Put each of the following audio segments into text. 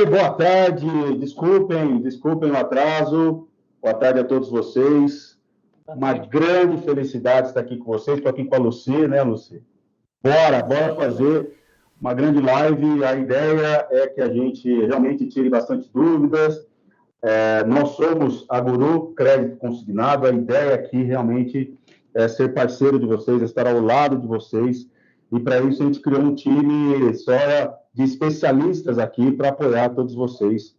Oi, boa tarde. Desculpem o atraso. Boa tarde a todos vocês. Uma grande felicidade estar aqui com vocês. Estou aqui com a Lucy, né, Lucy? Bora fazer uma grande live. A ideia é que a gente realmente tire bastante dúvidas. Nós somos a Guru Crédito Consignado. A ideia aqui realmente é ser parceiro de vocês, estar ao lado de vocês. E para isso a gente criou um time só de especialistas aqui para apoiar todos vocês,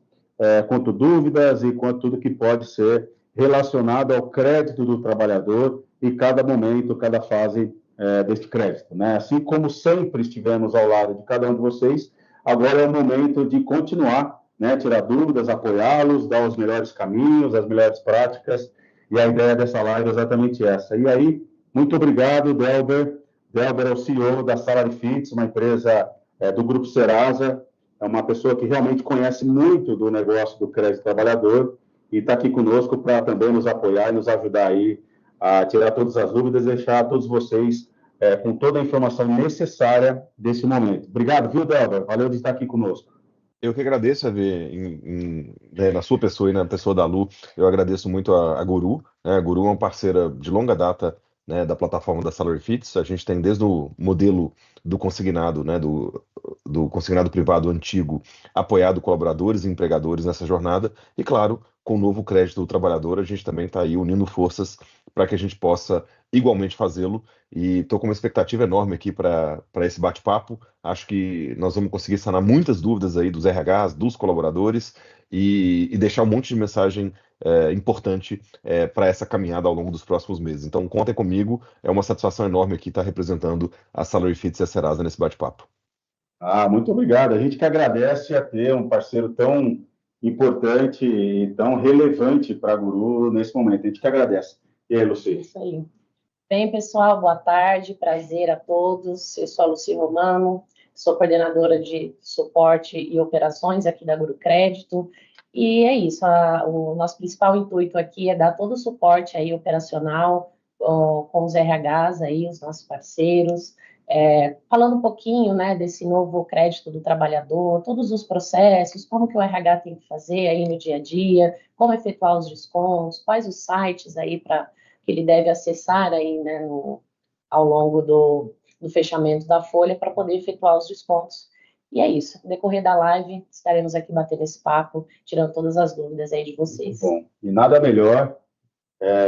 quanto dúvidas e quanto tudo que pode ser relacionado ao crédito do trabalhador e cada momento, cada fase deste crédito, né? Assim como sempre estivemos ao lado de cada um de vocês, agora é o momento de continuar, né? Tirar dúvidas, apoiá-los, dar os melhores caminhos, as melhores práticas, e a ideia dessa live é exatamente essa. E aí, muito obrigado, Delber. Delber é o CEO da Salary Fits, uma empresa do Grupo Serasa, é uma pessoa que realmente conhece muito do negócio do crédito trabalhador e está aqui conosco para também nos apoiar e nos ajudar aí a tirar todas as dúvidas e deixar todos vocês com toda a informação necessária desse momento. Obrigado, viu, Delber? Valeu de estar aqui conosco. Eu que agradeço a ver na sua pessoa e na pessoa da Lu, eu agradeço muito a Guru, né? A Guru é uma parceira de longa data, né, da plataforma da Salary Fits. A gente tem desde o modelo do consignado, né, do consignado privado antigo, apoiado colaboradores e empregadores nessa jornada, e claro, com o novo crédito do trabalhador, a gente também está aí unindo forças para que a gente possa igualmente fazê-lo, e estou com uma expectativa enorme aqui para esse bate-papo. Acho que nós vamos conseguir sanar muitas dúvidas aí dos RHs, dos colaboradores, e deixar um monte de mensagem importante para essa caminhada ao longo dos próximos meses. Então, contem comigo, é uma satisfação enorme aqui estar representando a Salary Fits e a Serasa nesse bate-papo. Muito obrigado. A gente que agradece a ter um parceiro tão importante e tão relevante para a Guru nesse momento. A gente que agradece. E aí, Lucy? Isso aí. Bem, pessoal, boa tarde, prazer a todos. Eu sou a Lucy Romano, sou coordenadora de suporte e operações aqui da Guru Crédito. E é isso, o nosso principal intuito aqui é dar todo o suporte aí operacional com os RHs aí, os nossos parceiros, falando um pouquinho, né, desse novo crédito do trabalhador, todos os processos, como que o RH tem que fazer aí no dia a dia, como efetuar os descontos, quais os sites aí que ele deve acessar aí, né, ao longo do fechamento da folha para poder efetuar os descontos. E é isso, no decorrer da live, estaremos aqui batendo esse papo, tirando todas as dúvidas aí de vocês. Bom, e nada melhor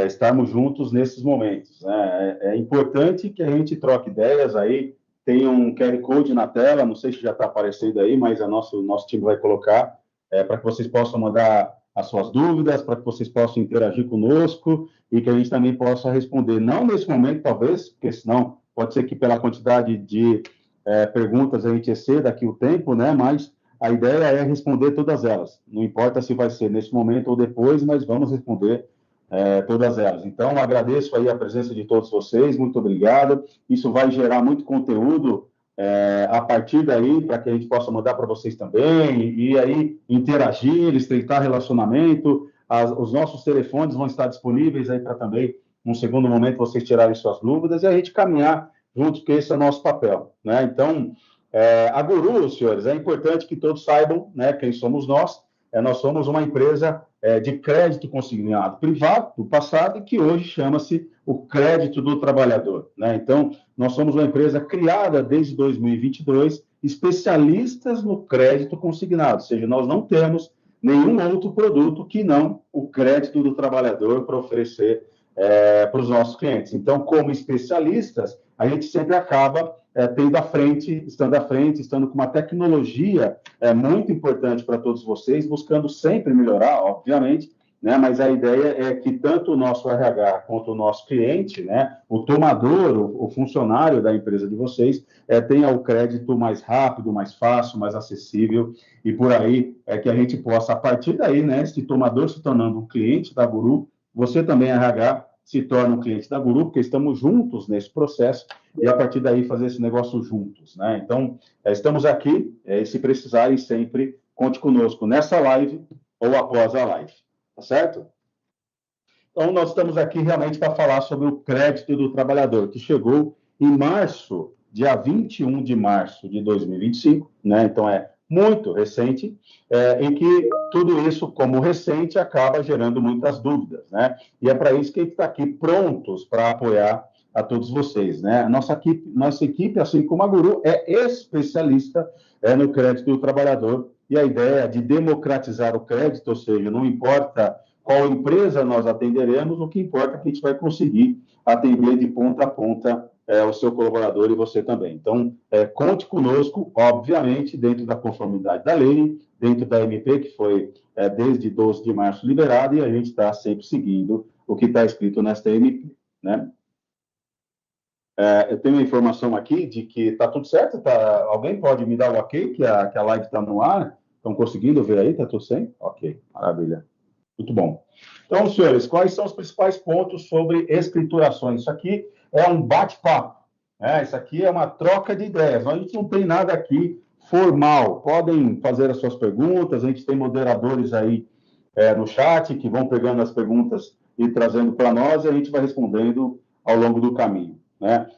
estarmos juntos nesses momentos, né? É importante que a gente troque ideias aí, tem um QR Code na tela, não sei se já está aparecendo aí, mas nosso time vai colocar, para que vocês possam mandar as suas dúvidas, para que vocês possam interagir conosco e que a gente também possa responder, não nesse momento, talvez, porque senão pode ser que pela quantidade de perguntas a gente exceda aqui o tempo, né? Mas a ideia é responder todas elas. Não importa se vai ser nesse momento ou depois, mas vamos responder todas elas. Então, agradeço aí a presença de todos vocês, muito obrigado. Isso vai gerar muito conteúdo a partir daí, para que a gente possa mandar para vocês também, e aí interagir, estreitar relacionamento. Os nossos telefones vão estar disponíveis aí para também, num segundo momento, vocês tirarem suas dúvidas e a gente caminhar juntos, que esse é o nosso papel, né? Então, a Guru, senhores, é importante que todos saibam, né, quem somos nós. Nós somos uma empresa de crédito consignado privado do passado, que hoje chama-se o crédito do trabalhador, né? Então, nós somos uma empresa criada desde 2022, especialistas no crédito consignado, ou seja, nós não temos nenhum outro produto que não o crédito do trabalhador para oferecer para os nossos clientes. Então, como especialistas, a gente sempre acaba estando à frente, estando com uma tecnologia muito importante para todos vocês, buscando sempre melhorar, obviamente, né? Mas a ideia é que tanto o nosso RH quanto o nosso cliente, né, o tomador, o funcionário da empresa de vocês, tenha o crédito mais rápido, mais fácil, mais acessível, e por aí é que a gente possa, a partir daí, né, esse tomador se tornando um cliente da Guru, você também, RH, se torna um cliente da Guru, porque estamos juntos nesse processo, e a partir daí fazer esse negócio juntos, né? Então, estamos aqui, e se precisarem sempre, conte conosco nessa live ou após a live, tá certo? Então, nós estamos aqui realmente para falar sobre o crédito do trabalhador, que chegou em março, dia 21 de março de 2025, né? Então, muito recente, em que tudo isso, como recente, acaba gerando muitas dúvidas, né? E é para isso que a gente está aqui prontos para apoiar a todos vocês, né? Nossa equipe, assim como a Guru, é especialista no crédito do trabalhador, e a ideia de democratizar o crédito, ou seja, não importa qual empresa nós atenderemos, o que importa é que a gente vai conseguir atender de ponta a ponta o seu colaborador e você também. Então, conte conosco, obviamente, dentro da conformidade da lei, dentro da MP, que foi desde 12 de março liberada, e a gente está sempre seguindo o que está escrito nesta MP, né? Eu tenho uma informação aqui de que está tudo certo, alguém pode me dar o ok, que a live está no ar? Estão conseguindo ver aí? Está tudo certo? Ok, maravilha. Muito bom. Então, senhores, quais são os principais pontos sobre escriturações? Isso aqui é um bate-papo, né? Isso aqui é uma troca de ideias. A gente não tem nada aqui formal. Podem fazer as suas perguntas, a gente tem moderadores aí no chat que vão pegando as perguntas e trazendo para nós, e a gente vai respondendo ao longo do caminho, né?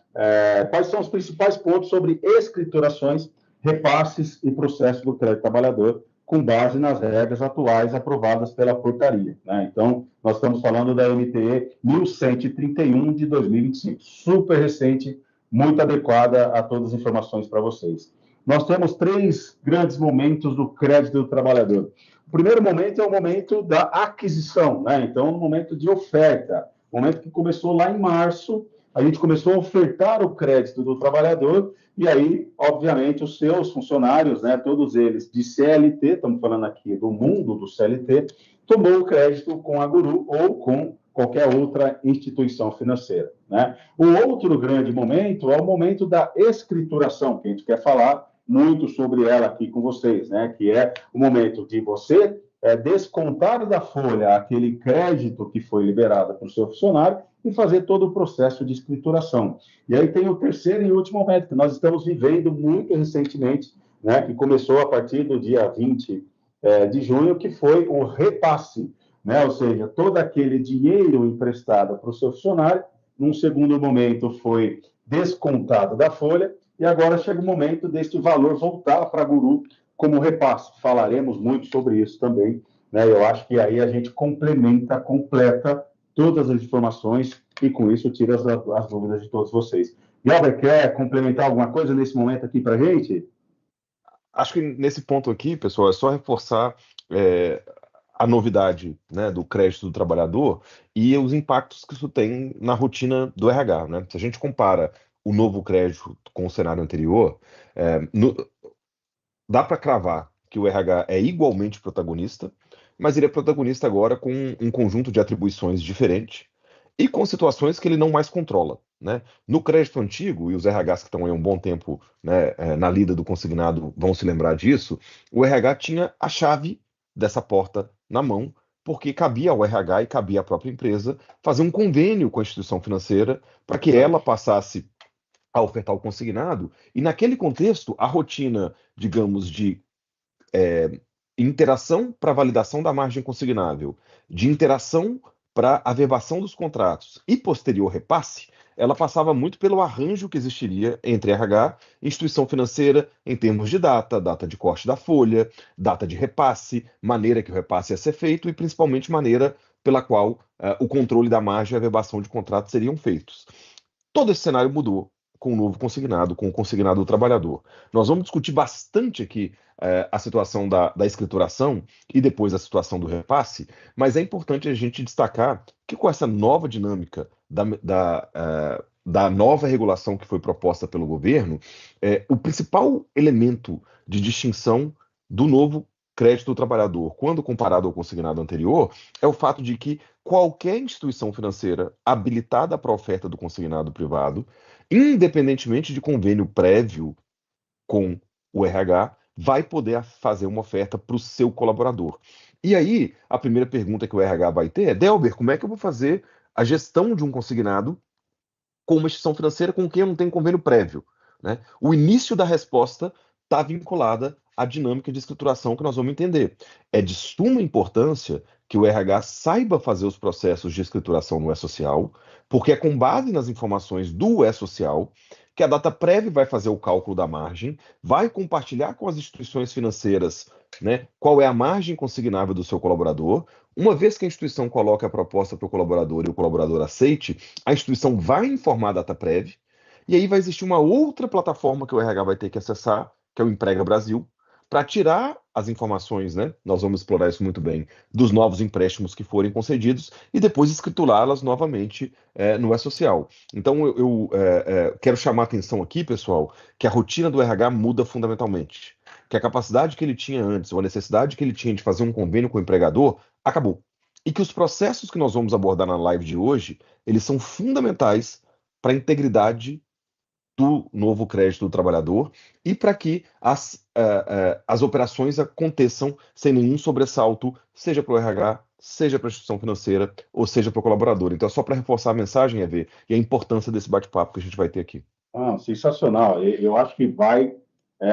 Quais são os principais pontos sobre escriturações, repasses e processo do crédito trabalhador, com base nas regras atuais aprovadas pela portaria, né? Então, nós estamos falando da MTE 1131 de 2025, super recente, muito adequada a todas as informações para vocês. Nós temos 3 grandes momentos do crédito do trabalhador. O primeiro momento é o momento da aquisição, né? Então, no momento de oferta, momento que começou lá em março, a gente começou a ofertar o crédito do trabalhador, e aí, obviamente, os seus funcionários, né, todos eles de CLT, estamos falando aqui do mundo do CLT, tomou o crédito com a Guru ou com qualquer outra instituição financeira, né? O outro grande momento é o momento da escrituração, que a gente quer falar muito sobre ela aqui com vocês, né? Que é o momento de você descontar da folha aquele crédito que foi liberado para o seu funcionário e fazer todo o processo de escrituração. E aí tem o terceiro e último momento, que nós estamos vivendo muito recentemente, né? Que começou a partir do dia 20 de junho, que foi o repasse, né? Ou seja, todo aquele dinheiro emprestado para o seu funcionário, num segundo momento foi descontado da folha, e agora chega o momento deste valor voltar para a Guru como repasse. Falaremos muito sobre isso também, né? Eu acho que aí a gente completa todas as informações e com isso tira as dúvidas de todos vocês. Glauber, quer complementar alguma coisa nesse momento aqui para a gente? Acho que nesse ponto aqui, pessoal, é só reforçar a novidade, né, do crédito do trabalhador e os impactos que isso tem na rotina do RH, né? Se a gente compara o novo crédito com o cenário anterior, dá para cravar que o RH é igualmente protagonista, mas ele é protagonista agora com um conjunto de atribuições diferentes e com situações que ele não mais controla, né? No crédito antigo, e os RHs que estão aí há um bom tempo, né, na lida do consignado vão se lembrar disso, o RH tinha a chave dessa porta na mão, porque cabia ao RH e cabia à própria empresa fazer um convênio com a instituição financeira para que ela passasse a ofertar o consignado, e naquele contexto, a rotina, digamos, de interação para validação da margem consignável, de interação para averbação dos contratos e posterior repasse, ela passava muito pelo arranjo que existiria entre RH e instituição financeira em termos de data de corte da folha, data de repasse, maneira que o repasse ia ser feito e principalmente maneira pela qual o controle da margem e a averbação de contratos seriam feitos. Todo esse cenário mudou com o novo consignado, com o consignado do trabalhador. Nós vamos discutir bastante aqui a situação da escrituração e depois a situação do repasse, mas é importante a gente destacar que com essa nova dinâmica da nova regulação que foi proposta pelo governo, o principal elemento de distinção do novo crédito do trabalhador, quando comparado ao consignado anterior, é o fato de que qualquer instituição financeira habilitada para a oferta do consignado privado, independentemente de convênio prévio com o RH, vai poder fazer uma oferta para o seu colaborador. E aí, a primeira pergunta que o RH vai ter é: Delber, como é que eu vou fazer a gestão de um consignado com uma instituição financeira com quem eu não tenho convênio prévio, né? O início da resposta está vinculada à dinâmica de escrituração que nós vamos entender. É de suma importância que o RH saiba fazer os processos de escrituração no E-Social, porque é com base nas informações do E-Social que a Dataprev vai fazer o cálculo da margem, vai compartilhar com as instituições financeiras, né, qual é a margem consignável do seu colaborador. Uma vez que a instituição coloca a proposta para o colaborador e o colaborador aceite, a instituição vai informar a Dataprev, e aí vai existir uma outra plataforma que o RH vai ter que acessar, que é o Emprega Brasil, para tirar as informações, né? Nós vamos explorar isso muito bem, dos novos empréstimos que forem concedidos e depois escriturá-las novamente no E-Social. Então, eu quero chamar a atenção aqui, pessoal, que a rotina do RH muda fundamentalmente. Que a capacidade que ele tinha antes, ou a necessidade que ele tinha de fazer um convênio com o empregador, acabou. E que os processos que nós vamos abordar na live de hoje, eles são fundamentais para a integridade do novo crédito do trabalhador e para que as operações aconteçam sem nenhum sobressalto, seja para o RH, seja para a instituição financeira ou seja para o colaborador. Então, é só para reforçar a mensagem, EV, e a importância desse bate-papo que a gente vai ter aqui. Sensacional. Eu acho que vai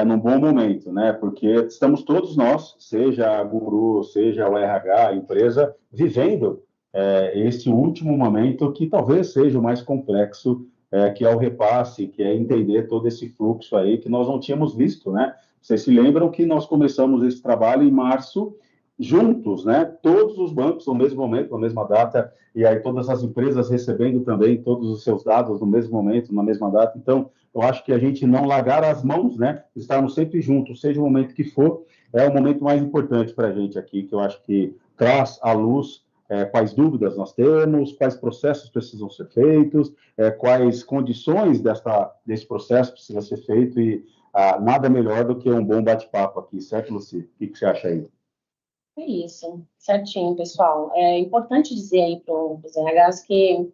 num bom momento, né? Porque estamos todos nós, seja a Guru, seja o RH, a empresa, vivendo este último momento que talvez seja o mais complexo, que é o repasse, que é entender todo esse fluxo aí que nós não tínhamos visto, né? Vocês se lembram que nós começamos esse trabalho em março, juntos, né? Todos os bancos no mesmo momento, na mesma data, e aí todas as empresas recebendo também todos os seus dados no mesmo momento, na mesma data. Então, eu acho que a gente não largar as mãos, né? Estarmos sempre juntos, seja o momento que for, é o momento mais importante para a gente aqui, que eu acho que traz à luz quais dúvidas nós temos, quais processos precisam ser feitos, quais condições desse processo precisa ser feito, e nada melhor do que um bom bate-papo aqui, certo, Luci? O que você acha aí? É isso, certinho, pessoal. É importante dizer aí para os RHs que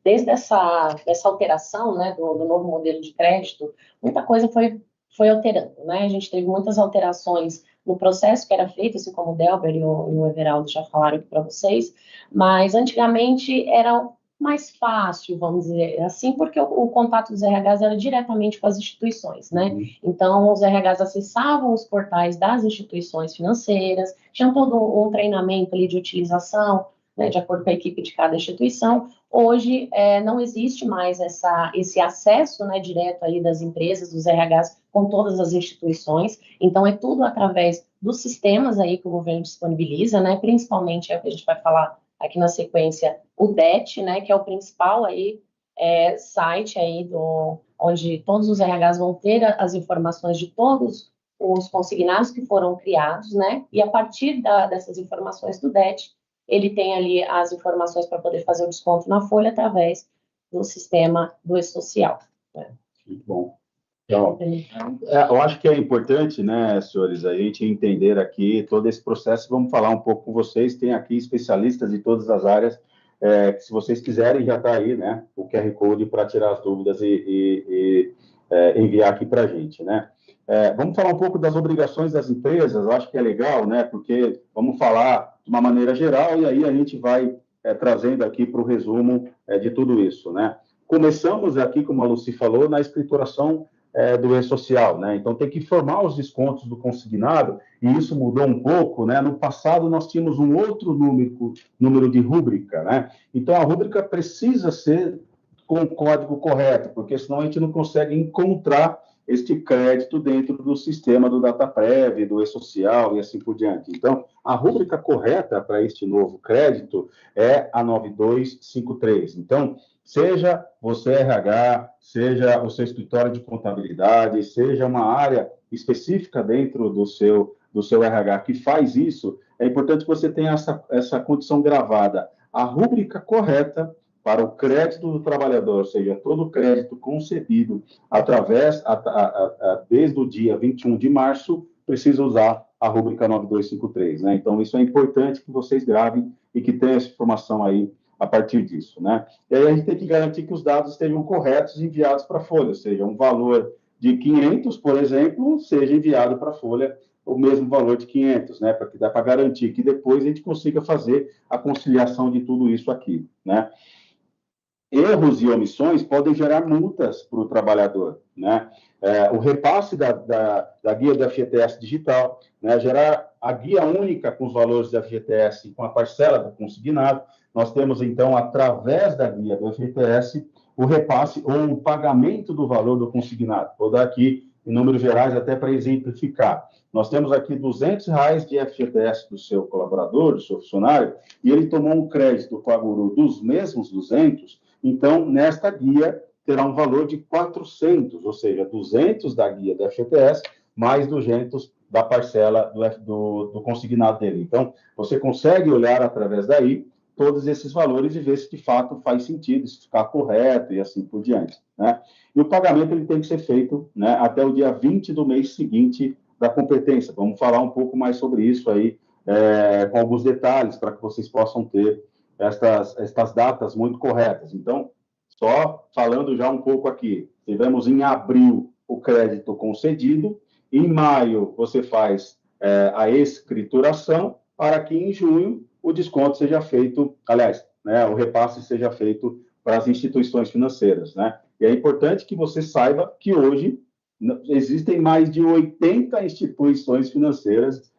desde essa alteração, né, do novo modelo de crédito, muita coisa foi alterando, né? A gente teve muitas alterações no processo que era feito, assim como o Delber e o Everaldo já falaram aqui para vocês, mas antigamente era mais fácil, vamos dizer assim, porque o contato dos RHs era diretamente com as instituições, né? Então, os RHs acessavam os portais das instituições financeiras, tinham todo um treinamento ali de utilização, né, de acordo com a equipe de cada instituição. Hoje, não existe mais esse acesso, né, direto ali das empresas, dos RHs, com todas as instituições. Então, é tudo através dos sistemas aí que o governo disponibiliza, né, principalmente é o que a gente vai falar aqui na sequência, o DET, né, que é o principal aí, site aí onde todos os RHs vão ter as informações de todos os consignados que foram criados, né, e a partir dessas informações do DET, ele tem ali as informações para poder fazer o desconto na folha através do sistema do E-Social. Né? Muito bom. Então, eu acho que é importante, né, senhores, a gente entender aqui todo esse processo. Vamos falar um pouco com vocês. Tem aqui especialistas de todas as áreas, que se vocês quiserem, já está aí, né, o QR Code para tirar as dúvidas e enviar aqui para a gente, né? Vamos falar um pouco das obrigações das empresas. Eu acho que é legal, né, porque vamos falar de uma maneira geral e aí a gente vai trazendo aqui para o resumo de tudo isso, né? Começamos aqui, como a Lucy falou, na escrituração do E-Social, né? Então tem que formar os descontos do consignado, e isso mudou um pouco, né? No passado nós tínhamos um outro número de rúbrica, né? Então a rúbrica precisa ser com o código correto, porque senão a gente não consegue encontrar este crédito dentro do sistema do Dataprev, do E-Social e assim por diante. Então, a rúbrica correta para este novo crédito é a 9253. Então, seja você RH, seja o seu escritório de contabilidade, seja uma área específica dentro do seu RH que faz isso, é importante que você tenha essa condição gravada. A rúbrica correta para o crédito do trabalhador, ou seja, todo o crédito concedido através, desde o dia 21 de março, precisa usar a rúbrica 9253, né? Então, isso é importante que vocês gravem e que tenham essa informação aí a partir disso, né? E aí a gente tem que garantir que os dados estejam corretos e enviados para a Folha, ou seja, um valor de 500, por exemplo, seja enviado para a Folha o mesmo valor de 500, né? Para que dá para garantir que depois a gente consiga fazer a conciliação de tudo isso aqui, né? Erros e omissões podem gerar multas para o trabalhador, né? O repasse da guia da FGTS digital, né? Gerar a guia única com os valores da FGTS com a parcela do consignado. Nós temos, então, através da guia do FGTS, o repasse ou o pagamento do valor do consignado. Vou dar aqui em números gerais até para exemplificar. Nós temos aqui R$ 200 de FGTS do seu colaborador, do seu funcionário, e ele tomou um crédito com a Guru dos mesmos 200, então, nesta guia, terá um valor de 400, ou seja, 200 da guia do FGTS, mais 200 da parcela do consignado dele. Então, você consegue olhar através daí todos esses valores e ver se de fato faz sentido, se ficar correto e assim por diante, né? E o pagamento ele tem que ser feito, né, até o dia 20 do mês seguinte da competência. Vamos falar um pouco mais sobre isso aí, com alguns detalhes, para que vocês possam ter estas datas muito corretas. Então, só falando já um pouco aqui, tivemos em abril o crédito concedido, em maio você faz a escrituração, para que em junho o desconto seja feito, aliás, né, o repasse seja feito para as instituições financeiras, né? E é importante que você saiba que hoje existem mais de 80 instituições financeiras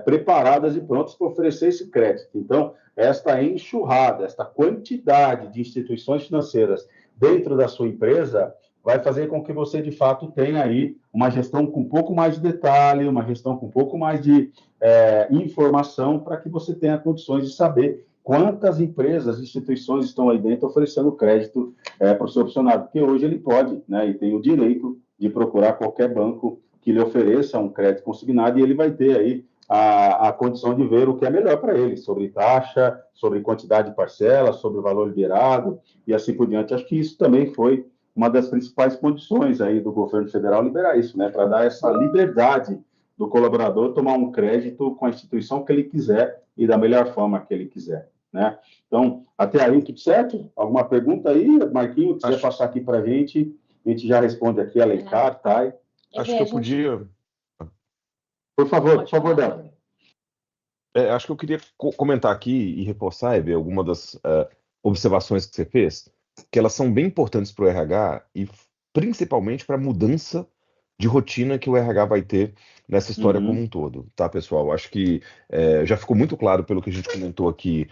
preparadas e prontas para oferecer esse crédito. Então, esta enxurrada, esta quantidade de instituições financeiras dentro da sua empresa vai fazer com que você, de fato, tenha aí uma gestão com um pouco mais de detalhe, uma gestão com um pouco mais de informação, para que você tenha condições de saber quantas empresas, instituições estão aí dentro oferecendo crédito para o seu funcionário, porque hoje ele pode, né, e tem o direito de procurar qualquer banco que lhe ofereça um crédito consignado, e ele vai ter aí a condição de ver o que é melhor para ele, sobre taxa, sobre quantidade de parcela, sobre o valor liberado, e assim por diante. Acho que isso também foi uma das principais condições aí do governo federal liberar isso, né, para dar essa liberdade do colaborador tomar um crédito com a instituição que ele quiser e da melhor forma que ele quiser, né? Então, até aí, tudo certo? Alguma pergunta aí, Marquinhos, quiser passar aqui para a gente já responde aqui, Alencar, Thay. Acho que eu podia... Por favor, Débora. Acho que eu queria comentar aqui e reforçar, Eve, alguma das observações que você fez, que elas são bem importantes para o RH e principalmente para a mudança de rotina que o RH vai ter nessa história como um todo, tá, pessoal? Acho que já ficou muito claro pelo que a gente comentou aqui,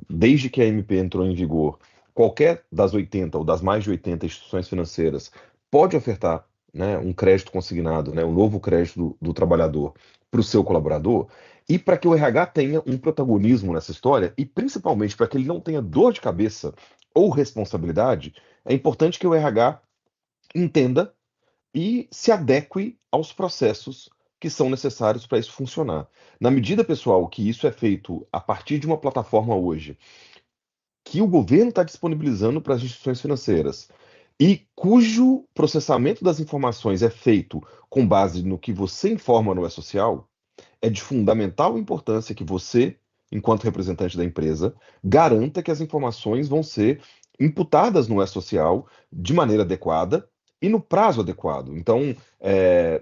desde que a MP entrou em vigor, qualquer das 80 ou das mais de 80 instituições financeiras pode ofertar, né, um crédito consignado, né, um novo crédito do trabalhador para o seu colaborador, e para que o RH tenha um protagonismo nessa história, e principalmente para que ele não tenha dor de cabeça ou responsabilidade, é importante que o RH entenda e se adeque aos processos que são necessários para isso funcionar. Na medida, pessoal, que isso é feito a partir de uma plataforma hoje, que o governo está disponibilizando para as instituições financeiras, e cujo processamento das informações é feito com base no que você informa no E-Social, é de fundamental importância que você, enquanto representante da empresa, garanta que as informações vão ser imputadas no E-Social de maneira adequada e no prazo adequado. Então,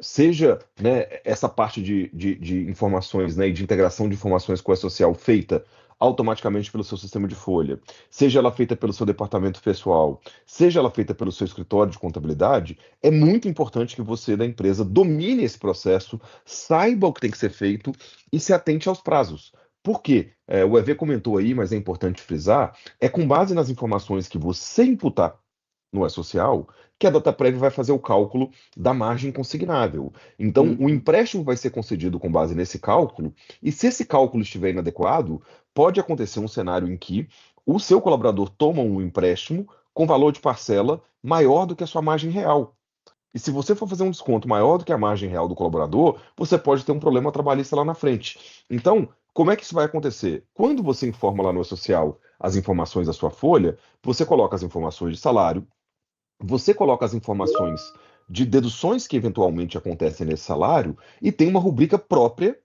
seja, né, essa parte de informações, né, e de integração de informações com o E-Social feita automaticamente pelo seu sistema de folha, seja ela feita pelo seu departamento pessoal, seja ela feita pelo seu escritório de contabilidade, é muito importante que você da empresa domine esse processo, saiba o que tem que ser feito e se atente aos prazos. Por quê? O EV comentou aí, mas é importante frisar, é com base nas informações que você imputar no E-Social, que a Dataprev vai fazer o cálculo da margem consignável. Então, o empréstimo vai ser concedido com base nesse cálculo, e se esse cálculo estiver inadequado, pode acontecer um cenário em que o seu colaborador toma um empréstimo com valor de parcela maior do que a sua margem real. E se você for fazer um desconto maior do que a margem real do colaborador, você pode ter um problema trabalhista lá na frente. Então, como é que isso vai acontecer? Quando você informa lá no E-Social as informações da sua folha, você coloca as informações de salário, você coloca as informações de deduções que eventualmente acontecem nesse salário e tem uma rubrica própria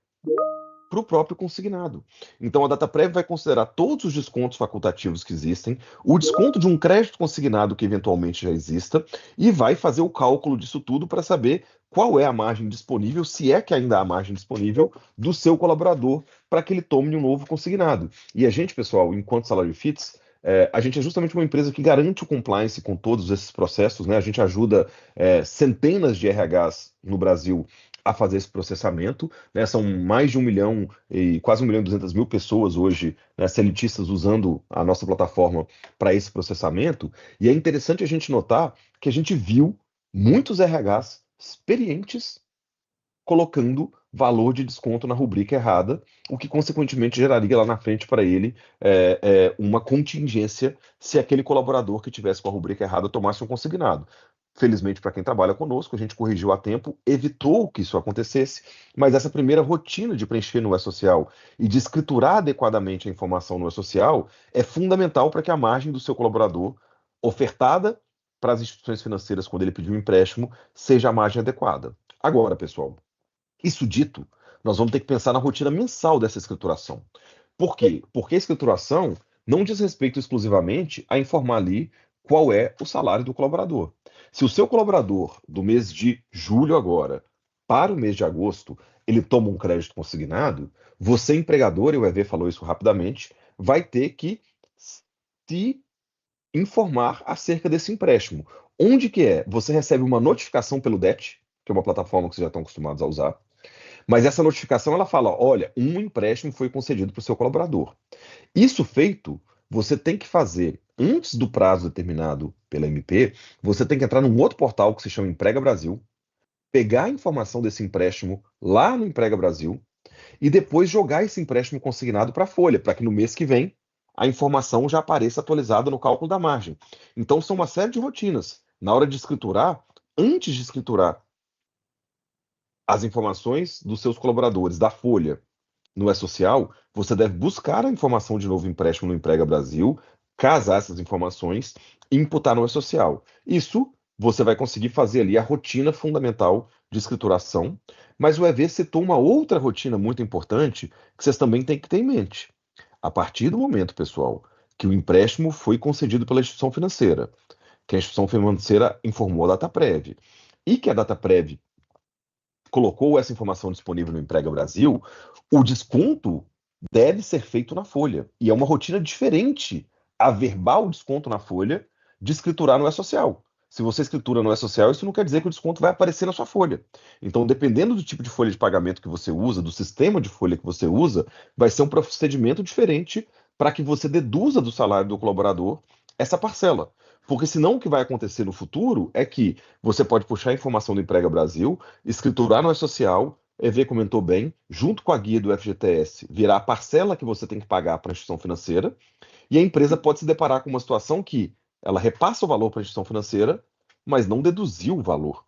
para o próprio consignado. Então a Dataprev vai considerar todos os descontos facultativos que existem, o desconto de um crédito consignado que eventualmente já exista, e vai fazer o cálculo disso tudo para saber qual é a margem disponível, se é que ainda há margem disponível, do seu colaborador para que ele tome um novo consignado. E a gente, pessoal, enquanto SalaryFits, a gente é justamente uma empresa que garante o compliance com todos esses processos, né? A gente ajuda centenas de RHs no Brasil a fazer esse processamento, né? São mais de 1 milhão e quase 1 milhão e 200 mil pessoas hoje, né, CLTistas usando a nossa plataforma para esse processamento. E é interessante a gente notar que a gente viu muitos RHs experientes colocando valor de desconto na rubrica errada, o que consequentemente geraria lá na frente para ele uma contingência se aquele colaborador que tivesse com a rubrica errada tomasse um consignado. Felizmente, para quem trabalha conosco, a gente corrigiu a tempo, evitou que isso acontecesse, mas essa primeira rotina de preencher no E-Social e de escriturar adequadamente a informação no E-Social é fundamental para que a margem do seu colaborador, ofertada para as instituições financeiras quando ele pedir um empréstimo, seja a margem adequada. Agora, pessoal, isso dito, nós vamos ter que pensar na rotina mensal dessa escrituração. Por quê? Porque a escrituração não diz respeito exclusivamente a informar ali qual é o salário do colaborador. Se o seu colaborador do mês de julho agora para o mês de agosto, ele toma um crédito consignado, você, empregador, e o EV falou isso rapidamente, vai ter que se informar acerca desse empréstimo. Onde que é? Você recebe uma notificação pelo DET, que é uma plataforma que vocês já estão acostumados a usar, mas essa notificação ela fala, olha, um empréstimo foi concedido para o seu colaborador. Isso feito, você tem que fazer, antes do prazo determinado pela MP, você tem que entrar num outro portal que se chama Emprega Brasil, pegar a informação desse empréstimo lá no Emprega Brasil e depois jogar esse empréstimo consignado para a Folha, para que no mês que vem a informação já apareça atualizada no cálculo da margem. Então, são uma série de rotinas. Na hora de escriturar, antes de escriturar as informações dos seus colaboradores da Folha no E-Social, você deve buscar a informação de novo empréstimo no Emprega Brasil, casar essas informações e imputar no E-Social. Isso você vai conseguir fazer ali a rotina fundamental de escrituração, mas o EV citou uma outra rotina muito importante que vocês também têm que ter em mente. A partir do momento, pessoal, que o empréstimo foi concedido pela instituição financeira, que a instituição financeira informou a data prévia, e que a data prévia colocou essa informação disponível no Emprega Brasil, o desconto deve ser feito na folha. E é uma rotina diferente averbar o desconto na folha de escriturar no E-Social. Se você escritura no E-Social, isso não quer dizer que o desconto vai aparecer na sua folha. Então, dependendo do tipo de folha de pagamento que você usa, do sistema de folha que você usa, vai ser um procedimento diferente para que você deduza do salário do colaborador essa parcela. Porque senão o que vai acontecer no futuro é que você pode puxar a informação do Emprega Brasil, escriturar no E-Social, EV comentou bem, junto com a guia do FGTS, virar a parcela que você tem que pagar para a instituição financeira, e a empresa pode se deparar com uma situação que ela repassa o valor para a instituição financeira, mas não deduziu o valor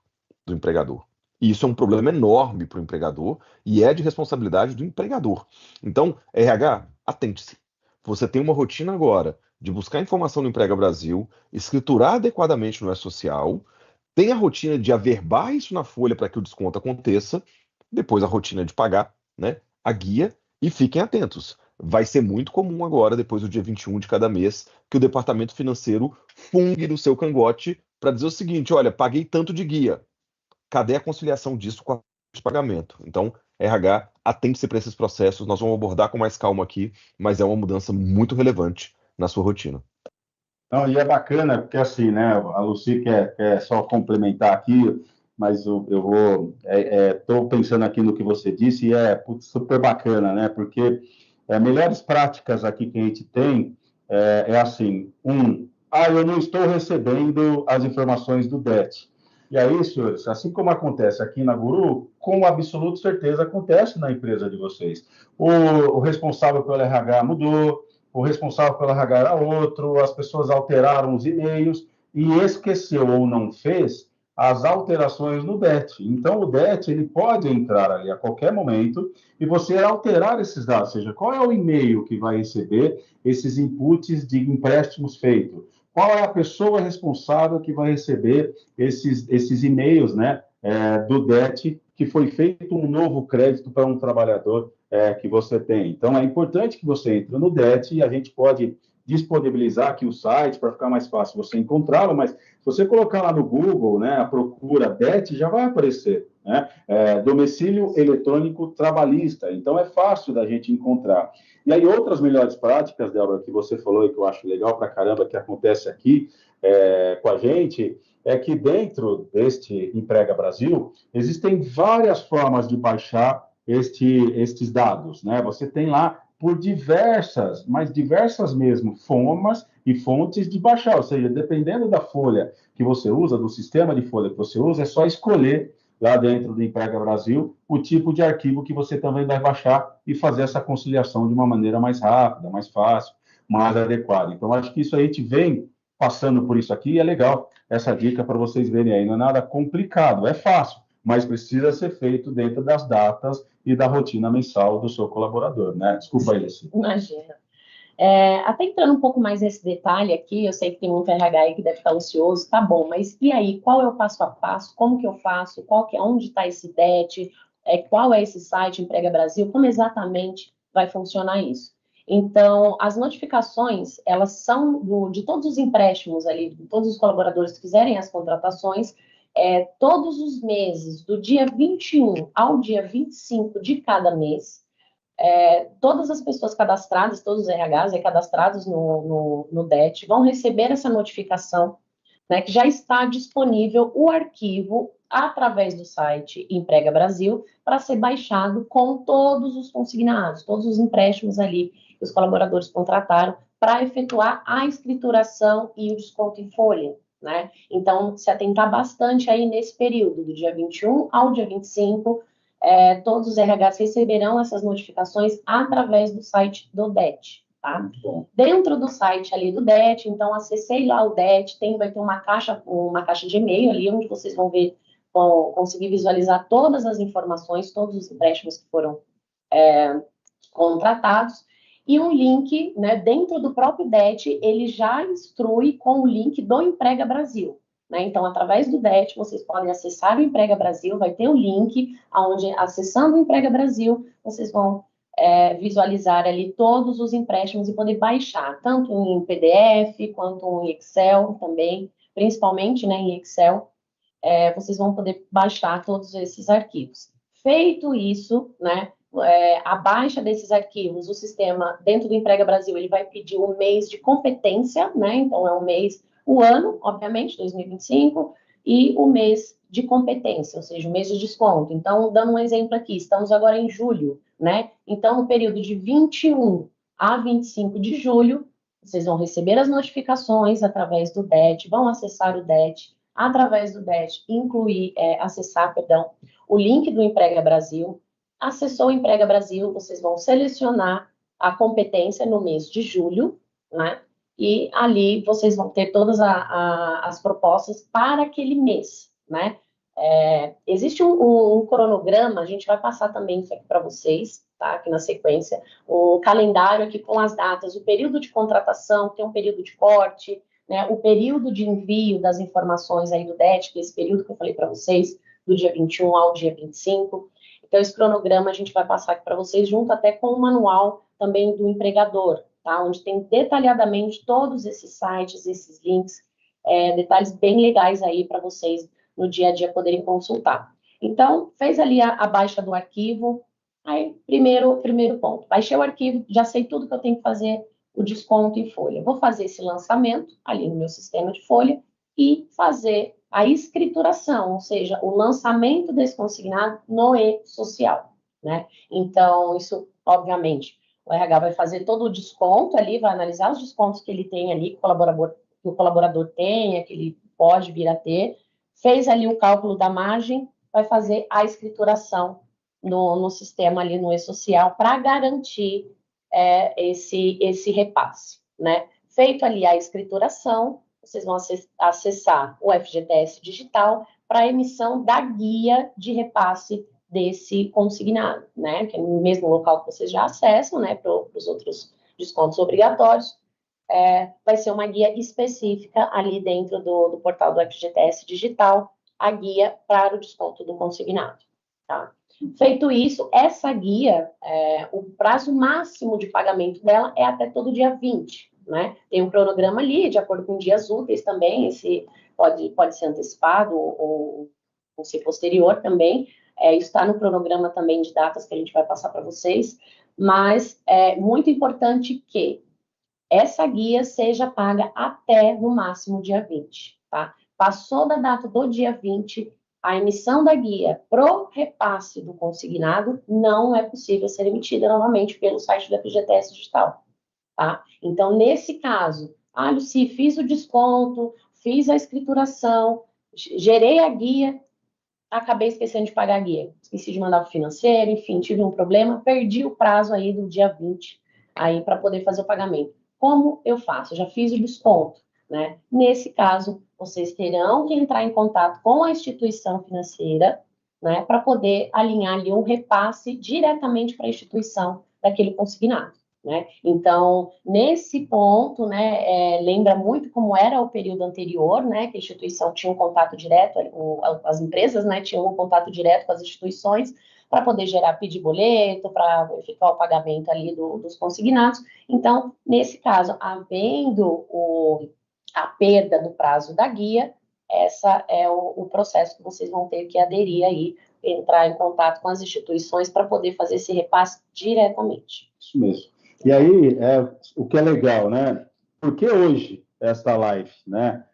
do empregador. E isso é um problema enorme para o empregador e é de responsabilidade do empregador. Então, RH, atente-se. Você tem uma rotina agora de buscar informação no Emprega Brasil, escriturar adequadamente no E-Social, tem a rotina de averbar isso na folha para que o desconto aconteça, depois a rotina de pagar, né, a guia, e fiquem atentos. Vai ser muito comum agora, depois do dia 21 de cada mês, que o departamento financeiro fungue no seu cangote para dizer o seguinte, olha, paguei tanto de guia. Cadê a conciliação disso com a de pagamento? Então, RH, atente-se para esses processos, nós vamos abordar com mais calma aqui, mas é uma mudança muito relevante na sua rotina. Não, e é bacana, porque assim, né, a Lucy quer só complementar aqui, mas eu vou, estou pensando aqui no que você disse e super bacana, né, porque melhores práticas aqui que a gente tem assim, eu não estou recebendo as informações do DET. E aí, senhores, assim como acontece aqui na Guru, com absoluta certeza acontece na empresa de vocês. O responsável pelo RH mudou, o responsável pela RH era outro, as pessoas alteraram os e-mails e esqueceu ou não fez as alterações no DET. Então, o DET ele pode entrar ali a qualquer momento e você alterar esses dados, ou seja, qual é o e-mail que vai receber esses inputs de empréstimos feitos? Qual é a pessoa responsável que vai receber esses e-mails, né, do DET, que foi feito um novo crédito para um trabalhador que você tem. Então, é importante que você entre no DET e a gente pode disponibilizar aqui o site para ficar mais fácil você encontrá-lo, mas se você colocar lá no Google, né, a procura DET, já vai aparecer. né? Domicílio eletrônico trabalhista. Então, é fácil da gente encontrar. E aí, outras melhores práticas, Débora, que você falou e que eu acho legal pra caramba que acontece aqui com a gente, é que dentro deste Emprega Brasil, existem várias formas de baixar estes dados, né? Você tem lá por diversas, mas diversas mesmo, formas e fontes de baixar, ou seja, dependendo da folha que você usa, do sistema de folha que você usa, é só escolher lá dentro do Emprega Brasil o tipo de arquivo que você também vai baixar e fazer essa conciliação de uma maneira mais rápida, mais fácil, mais adequada. Então, acho que isso aí a gente vem passando por isso aqui e é legal essa dica para vocês verem aí. Não é nada complicado, é fácil, mas precisa ser feito dentro das datas e da rotina mensal do seu colaborador, né? Desculpa aí, Luci. Imagina. Até entrando um pouco mais nesse detalhe aqui, eu sei que tem muito RH aí que deve ficar ansioso, tá bom, mas e aí, qual é o passo a passo? Como que eu faço? Onde está esse DET? Qual é esse site Emprega Brasil? Como exatamente vai funcionar isso? Então, as notificações, elas são de todos os empréstimos ali, de todos os colaboradores que fizerem as contratações, todos os meses, do dia 21 ao dia 25 de cada mês, todas as pessoas cadastradas, todos os RHs cadastrados no DET, vão receber essa notificação, né, que já está disponível o arquivo através do site Emprega Brasil para ser baixado com todos os consignados, todos os empréstimos ali que os colaboradores contrataram para efetuar a escrituração e o desconto em folha, né? Então, se atentar bastante aí nesse período, do dia 21 ao dia 25, todos os RHs receberão essas notificações através do site do DET, tá? Dentro do site ali do DET, então, acessei lá o DET, vai ter uma caixa de e-mail ali, onde vocês vão conseguir visualizar todas as informações, todos os empréstimos que foram contratados, e um link, né, dentro do próprio DET, ele já instrui com o link do Emprega Brasil, né? Então, através do DET, vocês podem acessar o Emprega Brasil, vai ter o link, onde, acessando o Emprega Brasil, vocês vão visualizar ali todos os empréstimos e poder baixar, tanto em PDF, quanto em Excel também, principalmente, né, em Excel, vocês vão poder baixar todos esses arquivos. Feito isso, né, a baixa desses arquivos, o sistema, dentro do Emprega Brasil, ele vai pedir um mês de competência, né, então o ano, obviamente, 2025, e o mês de competência, ou seja, o mês de desconto. Então, dando um exemplo aqui, estamos agora em julho, né, então no período de 21 a 25 de julho, vocês vão receber as notificações através do DET, vão acessar o DET, através do DET, acessar, o link do Emprega Brasil. Acessou o Emprega Brasil, vocês vão selecionar a competência no mês de julho, né? E ali vocês vão ter todas as propostas para aquele mês, né? Existe um cronograma, a gente vai passar também isso aqui para vocês, tá? Aqui na sequência, o calendário aqui com as datas, o período de contratação, tem um período de corte, né, o período de envio das informações aí do DET, que é esse período que eu falei para vocês, do dia 21 ao dia 25. Então, esse cronograma a gente vai passar aqui para vocês, junto até com o manual também do empregador, tá? Onde tem detalhadamente todos esses sites, esses links, detalhes bem legais aí para vocês no dia a dia poderem consultar. Então, fez ali a baixa do arquivo, aí, primeiro ponto, baixei o arquivo, já sei tudo que eu tenho que fazer, o desconto em folha. Vou fazer esse lançamento ali no meu sistema de folha e fazer a escrituração, ou seja, o lançamento desse consignado no e-social, né? Então, isso, obviamente, o RH vai fazer todo o desconto ali, vai analisar os descontos que ele tem ali, que o colaborador tenha, que ele pode vir a ter, fez ali o cálculo da margem, vai fazer a escrituração no sistema ali no e-social para garantir esse repasse, né? Feito ali a escrituração, vocês vão acessar o FGTS Digital para a emissão da guia de repasse desse consignado, né? Que é no mesmo local que vocês já acessam, né? Para os outros descontos obrigatórios, vai ser uma guia específica ali dentro do portal do FGTS Digital, a guia para o desconto do consignado, tá? Feito isso, essa guia, o prazo máximo de pagamento dela é até todo dia 20, né? Tem um cronograma ali, de acordo com dias úteis também, esse pode ser antecipado ou ser posterior também. Isso está no cronograma também de datas que a gente vai passar para vocês, mas é muito importante que essa guia seja paga até, no máximo, dia 20, tá? Passou da data do dia 20, a emissão da guia pro repasse do consignado não é possível ser emitida novamente pelo site do FGTS Digital, tá? Então, nesse caso, Lucy, fiz o desconto, fiz a escrituração, gerei a guia, acabei esquecendo de pagar a guia, esqueci de mandar para o financeiro, enfim, tive um problema, perdi o prazo aí do dia 20 aí para poder fazer o pagamento. Como eu faço? Eu já fiz o desconto, né? Nesse caso, vocês terão que entrar em contato com a instituição financeira, né, para poder alinhar ali um repasse diretamente para a instituição daquele consignado, né? Então, nesse ponto, né, lembra muito como era o período anterior, né, que a instituição tinha um contato direto, as empresas, né, tinham um contato direto com as instituições para poder pedir boleto, para efetuar o pagamento ali dos consignados. Então, nesse caso, havendo a perda do prazo da guia, essa é o processo que vocês vão ter que aderir aí, entrar em contato com as instituições para poder fazer esse repasse diretamente. Isso mesmo. E aí, o que é legal, né? Por que hoje esta live, né?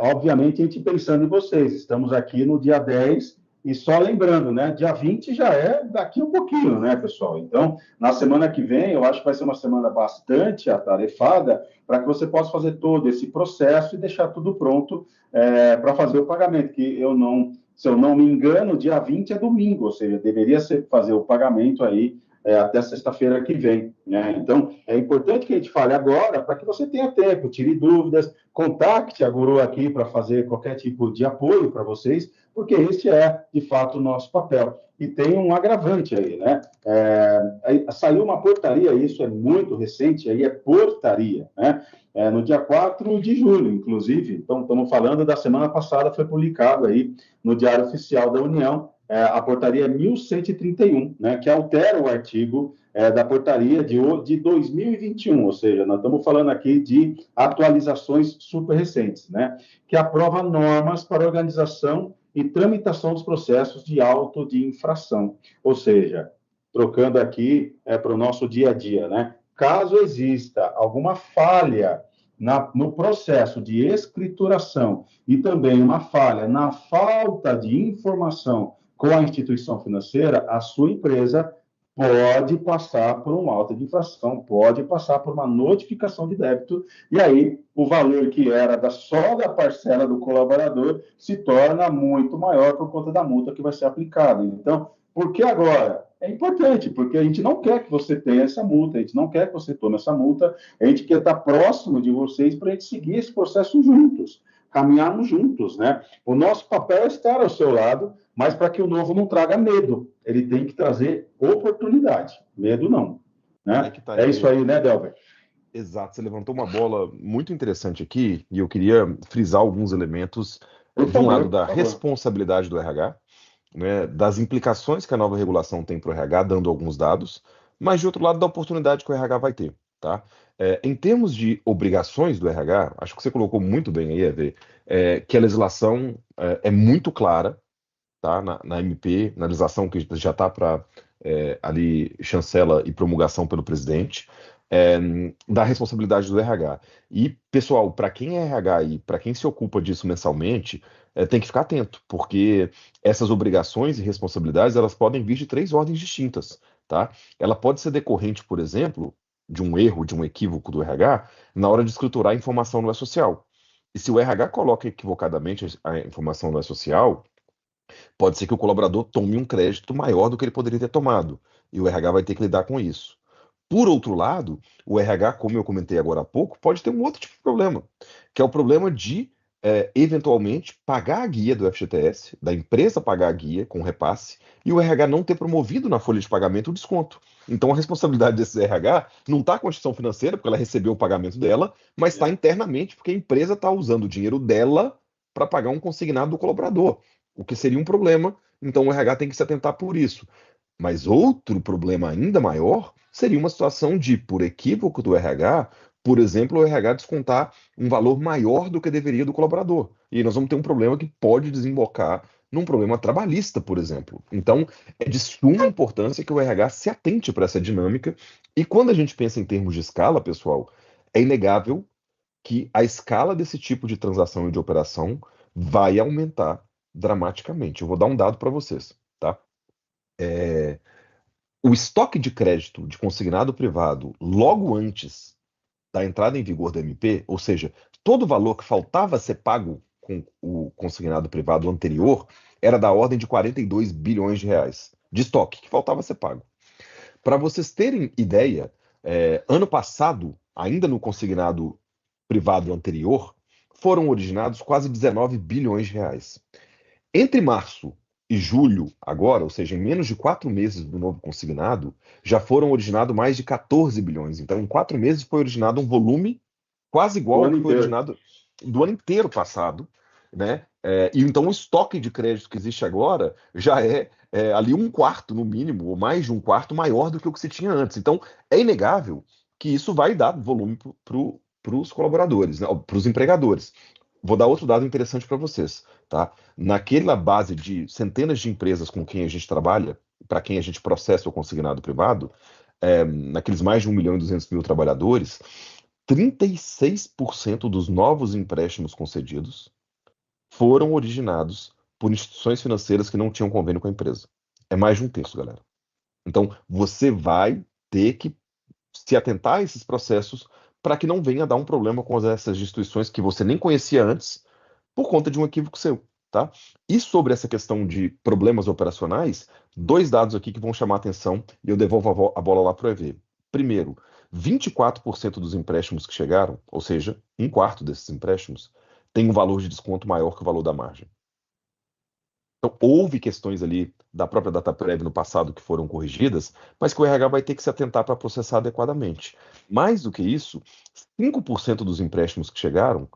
Obviamente, a gente pensando em vocês, estamos aqui no dia 10 e só lembrando, né? Dia 20 já é daqui um pouquinho, né, pessoal? Então, na semana que vem, eu acho que vai ser uma semana bastante atarefada para que você possa fazer todo esse processo e deixar tudo pronto para fazer o pagamento, que se eu não me engano, dia 20 é domingo, ou seja, deveria fazer o pagamento aí até sexta-feira que vem, né? Então, é importante que a gente fale agora para que você tenha tempo, tire dúvidas, contacte a Guru aqui para fazer qualquer tipo de apoio para vocês, porque esse é, de fato, o nosso papel. E tem um agravante aí, né? Saiu uma portaria, isso é muito recente, aí é portaria, né? No dia 4 de julho, inclusive, então estamos falando da semana passada, foi publicado aí no Diário Oficial da União, a portaria 1131, né, que altera o artigo da portaria de 2021, ou seja, nós estamos falando aqui de atualizações super recentes, né, que aprova normas para organização e tramitação dos processos de auto de infração, ou seja, trocando aqui para o nosso dia a dia, né, caso exista alguma falha no processo de escrituração e também uma falha na falta de informação com a instituição financeira, a sua empresa pode passar por uma auto de infração, pode passar por uma notificação de débito, e aí o valor que era só da parcela do colaborador se torna muito maior por conta da multa que vai ser aplicada. Então, por que agora? É importante, porque a gente não quer que você tenha essa multa, a gente não quer que você tome essa multa, a gente quer estar próximo de vocês para a gente seguir esse processo juntos, caminharmos juntos, né? O nosso papel é estar ao seu lado, mas para que o novo não traga medo, ele tem que trazer oportunidade, medo não, né? É isso aí, né, Delber? Exato, você levantou uma bola muito interessante aqui e eu queria frisar alguns elementos, de um lado da responsabilidade do RH, né, das implicações que a nova regulação tem para o RH, dando alguns dados, mas de outro lado da oportunidade que o RH vai ter, tá? Em termos de obrigações do RH, acho que você colocou muito bem aí, Eve, que a legislação é muito clara, tá? Na MP, na legislação que já está para ali chancela e promulgação pelo presidente, da responsabilidade do RH. E, pessoal, para quem é RH e para quem se ocupa disso mensalmente, tem que ficar atento, porque essas obrigações e responsabilidades, elas podem vir de 3 ordens distintas, tá? Ela pode ser decorrente, por exemplo, de um erro, de um equívoco do RH, na hora de escriturar a informação no E-Social. E se o RH coloca equivocadamente a informação no E-Social, pode ser que o colaborador tome um crédito maior do que ele poderia ter tomado, e o RH vai ter que lidar com isso. Por outro lado, o RH, como eu comentei agora há pouco, pode ter um outro tipo de problema, que é o problema de, eventualmente, pagar a guia do FGTS, da empresa pagar a guia com repasse, e o RH não ter promovido na folha de pagamento o desconto. Então, a responsabilidade desse RH não está com a instituição financeira, porque ela recebeu o pagamento dela, mas está internamente, porque a empresa está usando o dinheiro dela para pagar um consignado do colaborador, o que seria um problema. Então, o RH tem que se atentar por isso. Mas outro problema ainda maior seria uma situação de, por equívoco do RH, por exemplo, o RH descontar um valor maior do que deveria do colaborador. E nós vamos ter um problema que pode desembocar num problema trabalhista, por exemplo. Então, é de suma importância que o RH se atente para essa dinâmica. E quando a gente pensa em termos de escala, pessoal, é inegável que a escala desse tipo de transação e de operação vai aumentar dramaticamente. Eu vou dar um dado para vocês, tá? O estoque de crédito de consignado privado, logo antes da entrada em vigor da MP, ou seja, todo o valor que faltava ser pago com o consignado privado anterior, era da ordem de 42 bilhões de reais de estoque que faltava ser pago. Para vocês terem ideia, ano passado, ainda no consignado privado anterior, foram originados quase 19 bilhões de reais. Entre março e julho, agora, ou seja, em menos de 4 meses do novo consignado, já foram originados mais de 14 bilhões. Então, em 4 meses foi originado um volume quase igual ao que foi originado do ano inteiro passado, né? E então o estoque de crédito que existe agora já é ali um quarto, no mínimo, ou mais de um quarto maior do que o que se tinha antes. Então, é inegável que isso vai dar volume para os colaboradores, né? Para os empregadores. Vou dar outro dado interessante para vocês, tá? Naquela base de centenas de empresas com quem a gente trabalha, para quem a gente processa o consignado privado, naqueles mais de 1.200.000 trabalhadores, 36% dos novos empréstimos concedidos foram originados por instituições financeiras que não tinham convênio com a empresa. É mais de um terço, galera. Então, você vai ter que se atentar a esses processos para que não venha dar um problema com essas instituições que você nem conhecia antes por conta de um equívoco seu, tá? E sobre essa questão de problemas operacionais, 2 dados aqui que vão chamar a atenção e eu devolvo a bola lá para o EV. Primeiro, 24% dos empréstimos que chegaram, ou seja, um quarto desses empréstimos, tem um valor de desconto maior que o valor da margem. Então, houve questões ali da própria DataPrev no passado que foram corrigidas, mas que o RH vai ter que se atentar para processar adequadamente. Mais do que isso, 5% dos empréstimos que chegaram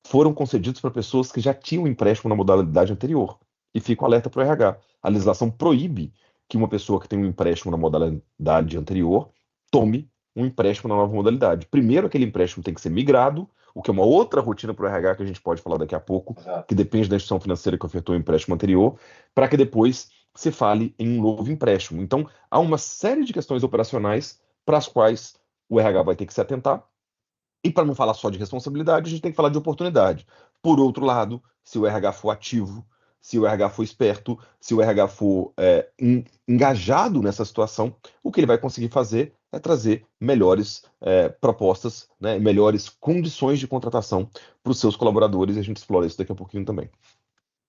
foram concedidos para pessoas que já tinham empréstimo na modalidade anterior. E fica o alerta para o RH. A legislação proíbe que uma pessoa que tem um empréstimo na modalidade anterior tome um empréstimo na nova modalidade. Primeiro, aquele empréstimo tem que ser migrado, o que é uma outra rotina para o RH que a gente pode falar daqui a pouco, que depende da instituição financeira que ofertou o empréstimo anterior, para que depois se fale em um novo empréstimo. Então, há uma série de questões operacionais para as quais o RH vai ter que se atentar. E para não falar só de responsabilidade, a gente tem que falar de oportunidade. Por outro lado, se o RH for ativo, se o RH for esperto, se o RH for engajado nessa situação, o que ele vai conseguir fazer é trazer melhores propostas, né, melhores condições de contratação para os seus colaboradores, e a gente explora isso daqui a pouquinho também.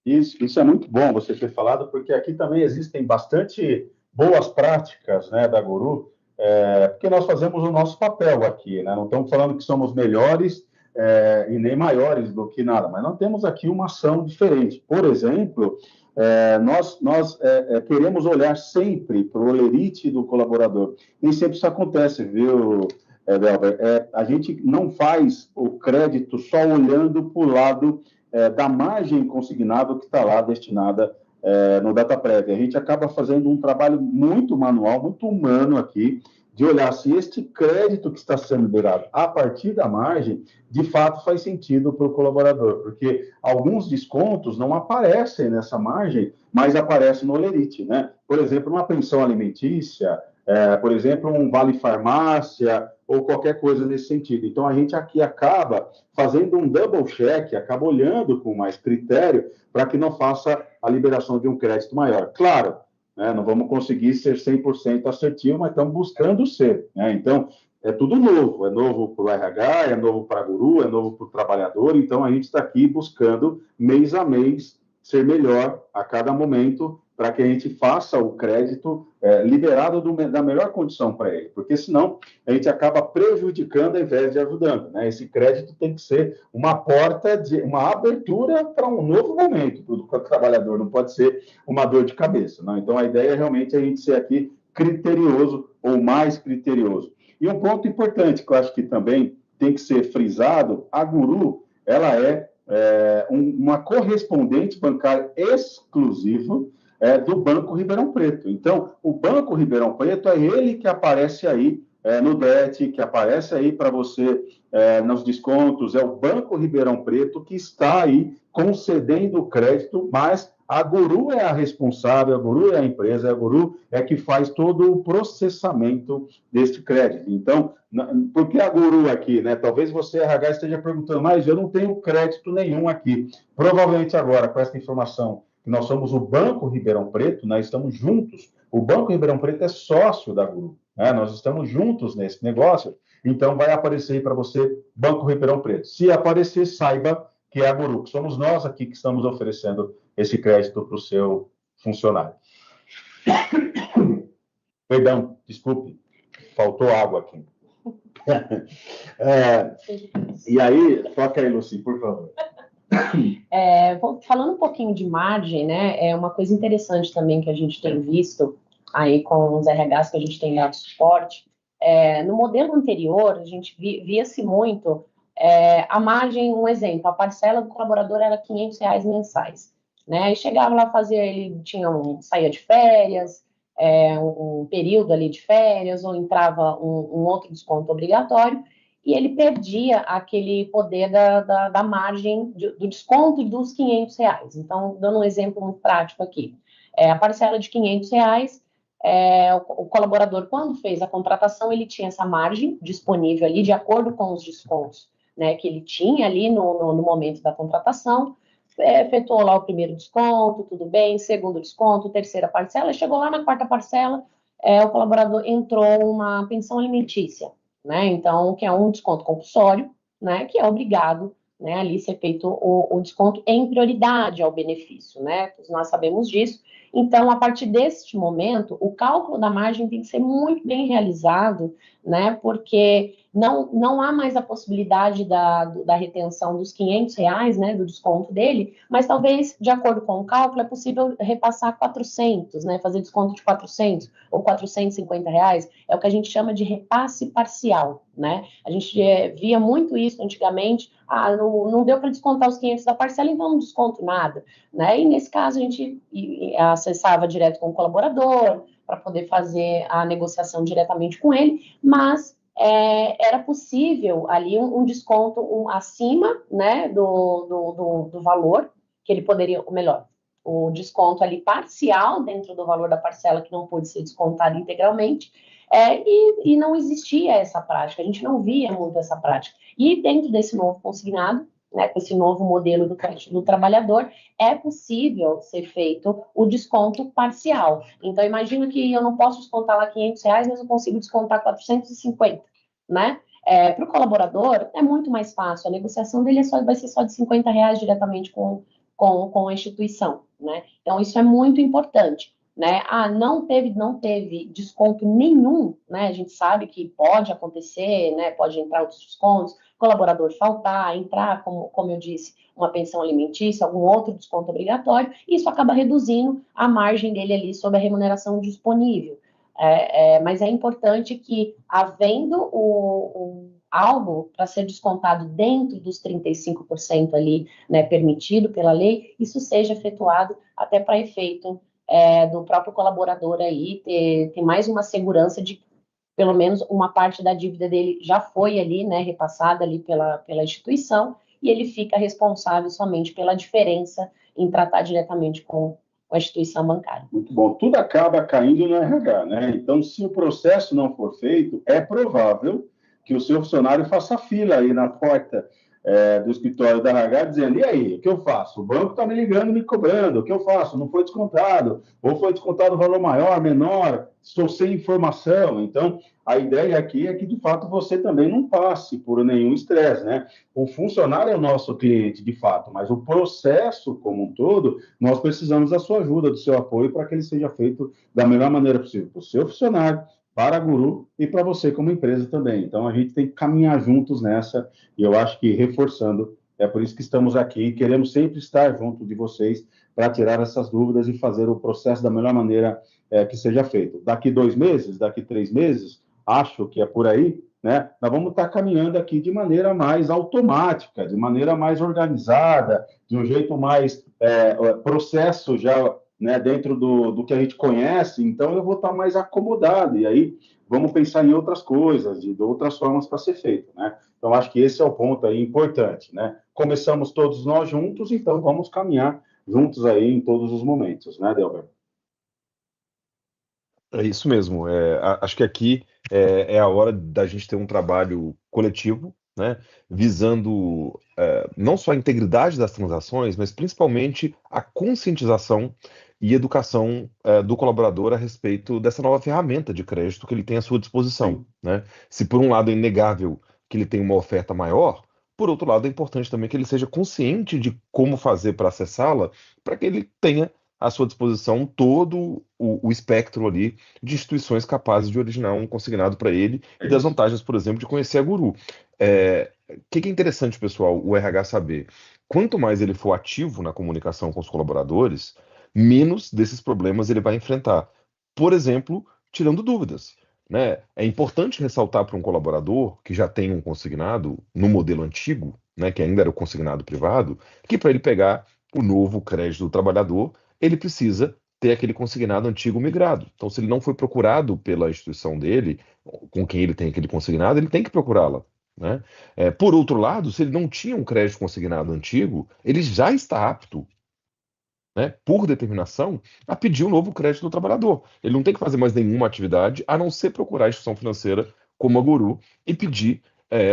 Isso é muito bom você ter falado, porque aqui também existem bastante boas práticas, né, da Guru, porque nós fazemos o nosso papel aqui, né? Não estamos falando que somos melhores e nem maiores do que nada, mas nós temos aqui uma ação diferente. Por exemplo, nós queremos olhar sempre para o olerite do colaborador. Nem sempre isso acontece, viu, Delber? A gente não faz o crédito só olhando para o lado da margem consignável que está lá destinada no DataPrev. A gente acaba fazendo um trabalho muito manual, muito humano aqui, de olhar se este crédito que está sendo liberado a partir da margem, de fato faz sentido para o colaborador, porque alguns descontos não aparecem nessa margem, mas aparecem no olerite, né? Por exemplo, uma pensão alimentícia, por exemplo, um vale farmácia, ou qualquer coisa nesse sentido. Então, a gente aqui acaba fazendo um double check, acaba olhando com mais critério para que não faça a liberação de um crédito maior. Claro, né, não vamos conseguir ser 100% assertivo, mas estamos buscando ser, né? Então, é tudo novo. É novo para o RH, é novo para a Guru, é novo para o trabalhador. Então, a gente está aqui buscando, mês a mês, ser melhor a cada momento, para que a gente faça o crédito liberado da melhor condição para ele, porque senão a gente acaba prejudicando ao invés de ajudando, né? Esse crédito tem que ser uma porta, uma abertura para um novo momento para o trabalhador, não pode ser uma dor de cabeça, né? Então a ideia é realmente a gente ser aqui criterioso ou mais criterioso. E um ponto importante que eu acho que também tem que ser frisado, a Guru, ela é uma correspondente bancária exclusiva do Banco Ribeirão Preto. Então, o Banco Ribeirão Preto é ele que aparece aí no DET, que aparece aí para você nos descontos, é o Banco Ribeirão Preto que está aí concedendo o crédito, mas a Guru é a responsável, a Guru é a empresa, a Guru é que faz todo o processamento deste crédito. Então, por que a Guru aqui, né? Talvez você, RH, esteja perguntando, mas eu não tenho crédito nenhum aqui. Provavelmente agora, com essa informação, que nós somos o Banco Ribeirão Preto, nós estamos juntos, o Banco Ribeirão Preto é sócio da Guru, né? Nós estamos juntos nesse negócio, então vai aparecer aí para você Banco Ribeirão Preto. Se aparecer, saiba que é a Guru, que somos nós aqui que estamos oferecendo esse crédito para o seu funcionário. Perdão, desculpe, faltou água aqui. E aí, toca aí, Lucy, por favor. Falando um pouquinho de margem, né, é uma coisa interessante também que a gente tem visto aí com os RHs que a gente tem dado suporte. No modelo anterior, a gente via-se muito a margem, um exemplo, a parcela do colaborador era R$500 mensais, né, e chegava lá ele saía de férias, um período ali de férias, ou entrava um outro desconto obrigatório, e ele perdia aquele poder da margem do desconto dos R$500. Então, dando um exemplo muito prático aqui, a parcela de R$500, o colaborador, quando fez a contratação, ele tinha essa margem disponível ali, de acordo com os descontos, né, que ele tinha ali no momento da contratação, efetuou lá o primeiro desconto, tudo bem, segundo desconto, terceira parcela, chegou lá na quarta parcela, o colaborador entrou uma pensão alimentícia, né, então, que é um desconto compulsório, né, que é obrigado, né, ali ser feito o desconto em prioridade ao benefício, né, nós sabemos disso. Então, a partir deste momento, o cálculo da margem tem que ser muito bem realizado, né, porque não há mais a possibilidade da retenção dos R$500, né, do desconto dele, mas talvez, de acordo com o cálculo, é possível repassar 400, né, fazer desconto de 400 ou R$450, é o que a gente chama de repasse parcial, né, a gente via muito isso antigamente, não deu para descontar os 500 da parcela, então não desconto nada, né, e nesse caso a gente acessava direto com o colaborador, para poder fazer a negociação diretamente com ele, mas era possível ali um desconto acima, né, do valor que ele poderia, ou melhor, o desconto ali parcial dentro do valor da parcela que não pôde ser descontado integralmente, e não existia essa prática, a gente não via muito essa prática. E dentro desse novo consignado, né, com esse novo modelo do crédito do trabalhador, é possível ser feito o desconto parcial. Então, imagino que eu não posso descontar lá R$500, mas eu consigo descontar 450, né? Para o colaborador, é muito mais fácil. A negociação dele vai ser só de R$50 diretamente com a instituição, né? Então, isso é muito importante, né? Não teve desconto nenhum, né? A gente sabe que pode acontecer, né? Pode entrar outros descontos, colaborador faltar, entrar, como eu disse, uma pensão alimentícia, algum outro desconto obrigatório, e isso acaba reduzindo a margem dele ali sobre a remuneração disponível. Mas é importante que, havendo algo para ser descontado dentro dos 35% ali, né, permitido pela lei, isso seja efetuado até para efeito do próprio colaborador aí ter mais uma segurança de pelo menos uma parte da dívida dele já foi ali, né, repassada ali pela instituição, e ele fica responsável somente pela diferença em tratar diretamente com a instituição bancária. Muito bom. Tudo acaba caindo no RH, né? Então, se o processo não for feito, é provável que o seu funcionário faça fila aí na porta do escritório da RH, dizendo, e aí, o que eu faço? O banco está me ligando, me cobrando, o que eu faço? Não foi descontado, ou foi descontado valor maior, menor, estou sem informação. Então, a ideia aqui é que, de fato, você também não passe por nenhum estresse, né? O funcionário é o nosso cliente, de fato, mas o processo como um todo, nós precisamos da sua ajuda, do seu apoio, para que ele seja feito da melhor maneira possível para o seu funcionário, para a Guru e para você como empresa também. Então, a gente tem que caminhar juntos nessa, e eu acho que reforçando, é por isso que estamos aqui, queremos sempre estar junto de vocês para tirar essas dúvidas e fazer o processo da melhor maneira que seja feito. Daqui 2 meses, daqui 3 meses, acho que é por aí, né? Nós vamos estar caminhando aqui de maneira mais automática, de maneira mais organizada, de um jeito mais processo já né, dentro do que a gente conhece, então eu vou estar mais acomodado, e aí vamos pensar em outras coisas, de outras formas para ser feito, né? Então, acho que esse é o ponto aí importante, né? Começamos todos nós juntos, então vamos caminhar juntos aí em todos os momentos, né, Delber? É isso mesmo. Acho que aqui é a hora da gente ter um trabalho coletivo, né, visando não só a integridade das transações, mas principalmente a conscientização e educação do colaborador a respeito dessa nova ferramenta de crédito que ele tem à sua disposição, Sim. né? Se por um lado é inegável que ele tem uma oferta maior, por outro lado é importante também que ele seja consciente de como fazer para acessá-la, para que ele tenha à sua disposição todo o espectro ali de instituições capazes de originar um consignado para ele É e das isso. vantagens, por exemplo, de conhecer a Guru. O que é interessante, pessoal, o RH saber? Quanto mais ele for ativo na comunicação com os colaboradores, menos desses problemas ele vai enfrentar. Por exemplo, tirando dúvidas. Né? É importante ressaltar para um colaborador que já tem um consignado no modelo antigo, né, que ainda era o consignado privado, que para ele pegar o novo crédito do trabalhador, ele precisa ter aquele consignado antigo migrado. Então, se ele não foi procurado pela instituição dele, com quem ele tem aquele consignado, ele tem que procurá-la. Né? Por outro lado, se ele não tinha um crédito consignado antigo, ele já está apto, né, por determinação, a pedir um novo crédito do trabalhador. Ele não tem que fazer mais nenhuma atividade, a não ser procurar a instituição financeira como a Guru e pedir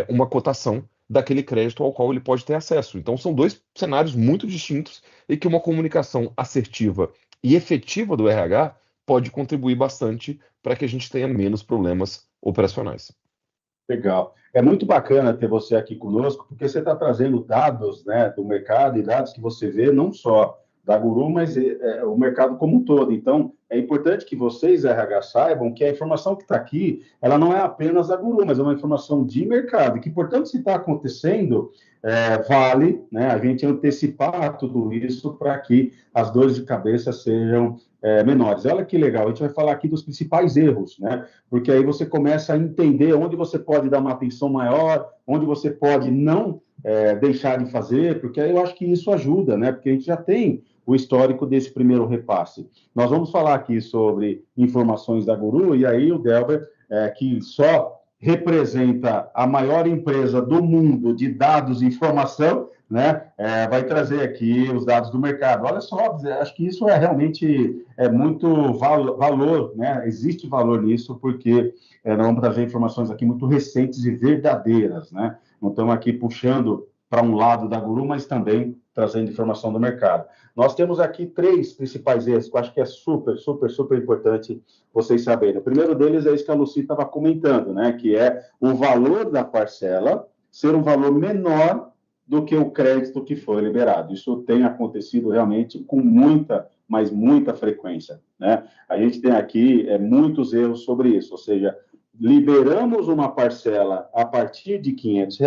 uma cotação daquele crédito ao qual ele pode ter acesso. Então, são dois cenários muito distintos e que uma comunicação assertiva e efetiva do RH pode contribuir bastante para que a gente tenha menos problemas operacionais. Legal. É muito bacana ter você aqui conosco, porque você está trazendo dados, né, do mercado e dados que você vê não só da Guru, mas o mercado como um todo. Então, é importante que vocês, RH, saibam que a informação que está aqui, ela não é apenas da Guru, mas é uma informação de mercado. E que, portanto, se está acontecendo, vale, né, a gente antecipar tudo isso para que as dores de cabeça sejam menores. Olha que legal, a gente vai falar aqui dos principais erros, né? Porque aí você começa a entender onde você pode dar uma atenção maior, onde você pode não deixar de fazer, porque aí eu acho que isso ajuda, né? Porque a gente já tem o histórico desse primeiro repasse. Nós vamos falar aqui sobre informações da Guru, e aí o Delber, que só representa a maior empresa do mundo de dados e informação, né, vai trazer aqui os dados do mercado. Olha só, acho que isso realmente muito valor, né? Existe valor nisso, porque nós vamos trazer informações aqui muito recentes e verdadeiras, né? Não estamos aqui puxando para um lado da Guru, mas também trazendo informação do mercado. Nós temos aqui 3 principais erros, que eu acho que é super, super, super importante vocês saberem. O primeiro deles é isso que a Lucy estava comentando, né? Que é o valor da parcela ser um valor menor do que o crédito que foi liberado. Isso tem acontecido realmente com muita, mas muita frequência, né? A gente tem aqui muitos erros sobre isso, ou seja, liberamos uma parcela a partir de R$ 500